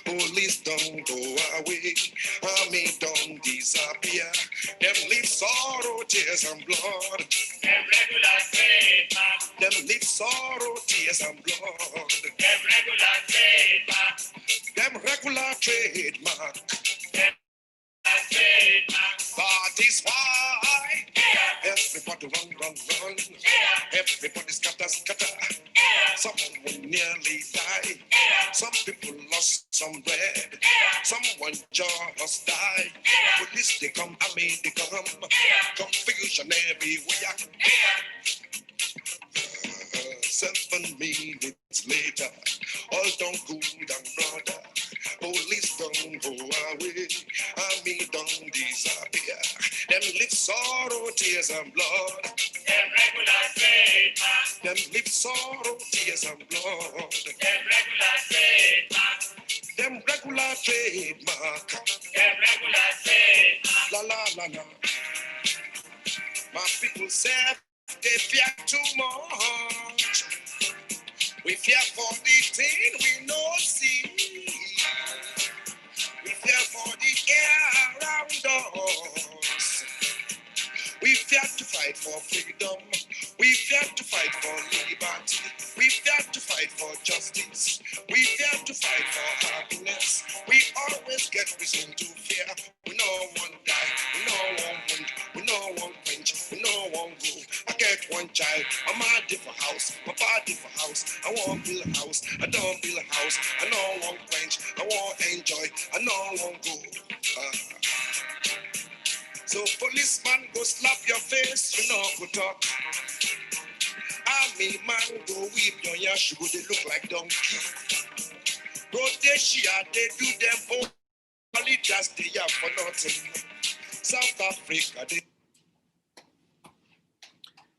Police don't go away. Army don't disappear. Them leave sorrow, tears, and blood. Them regular trademark. Them leave sorrow, tears, and blood. Them regular trademark. Them regular trademark. Them trademark. That is why everybody run. Everybody scatter. Someone nearly died. Some people lost some bread. Someone just died. Police they come, army they come. Confusion everywhere. 7 minutes later, all don't cool down, brother. Police don't go away. Army don't disappear. Them live sorrow, tears, and blood. Them regular trademark. Them live sorrow, tears, and blood. Them regular trademark. Them regular trademark. Them regular trademark. La. My people say they fear too much. We fear for the thing we no see. We fear for the air around us. We fear to fight for freedom. We fear to fight for liberty. We fear to fight for justice. We fear to fight for happiness. We always get reason to fear. We no one die. We no one wound. We no one quench. We no one go. I get one child. I'm a different house. My body for house. I want build a house. I don't build a house. I no one quench. I want enjoy. I no one go. So policeman go slap your face, you know, go talk. Army man go whip your yash, go they look like donkey. Rhodesia, they do them only just they have for nothing. South Africa, they...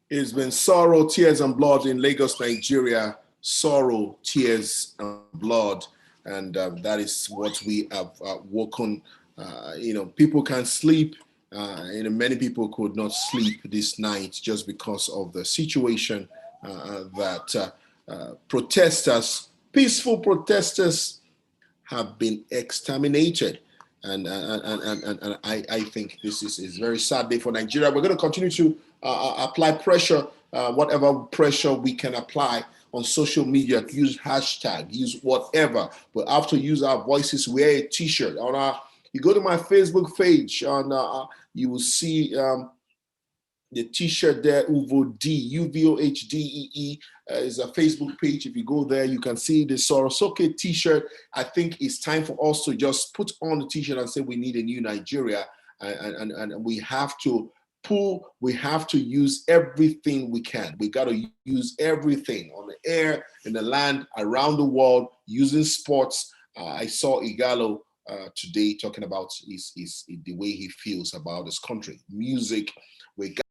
It's been sorrow, tears, and blood in Lagos, Nigeria. Sorrow, tears, and blood. And that is what we have woken. People can't sleep. Many people could not sleep this night just because of the situation that protesters, peaceful protesters, have been exterminated. And I think this is a very sad day for Nigeria. We're going to continue to apply pressure, whatever pressure we can apply on social media. Use hashtag, use whatever. But after use our voices, wear a t-shirt. You go to my Facebook page, you will see the t-shirt there, UVOD, UVOHDEE is a Facebook page. If you go there, you can see the Sorosoke t-shirt. I think it's time for us to just put on the t-shirt and say we need a new Nigeria, and we have to we have to use everything we can. We got to use everything on the air, in the land, around the world, using sports. I saw Igalo today talking about the way he feels about his country. Music, we got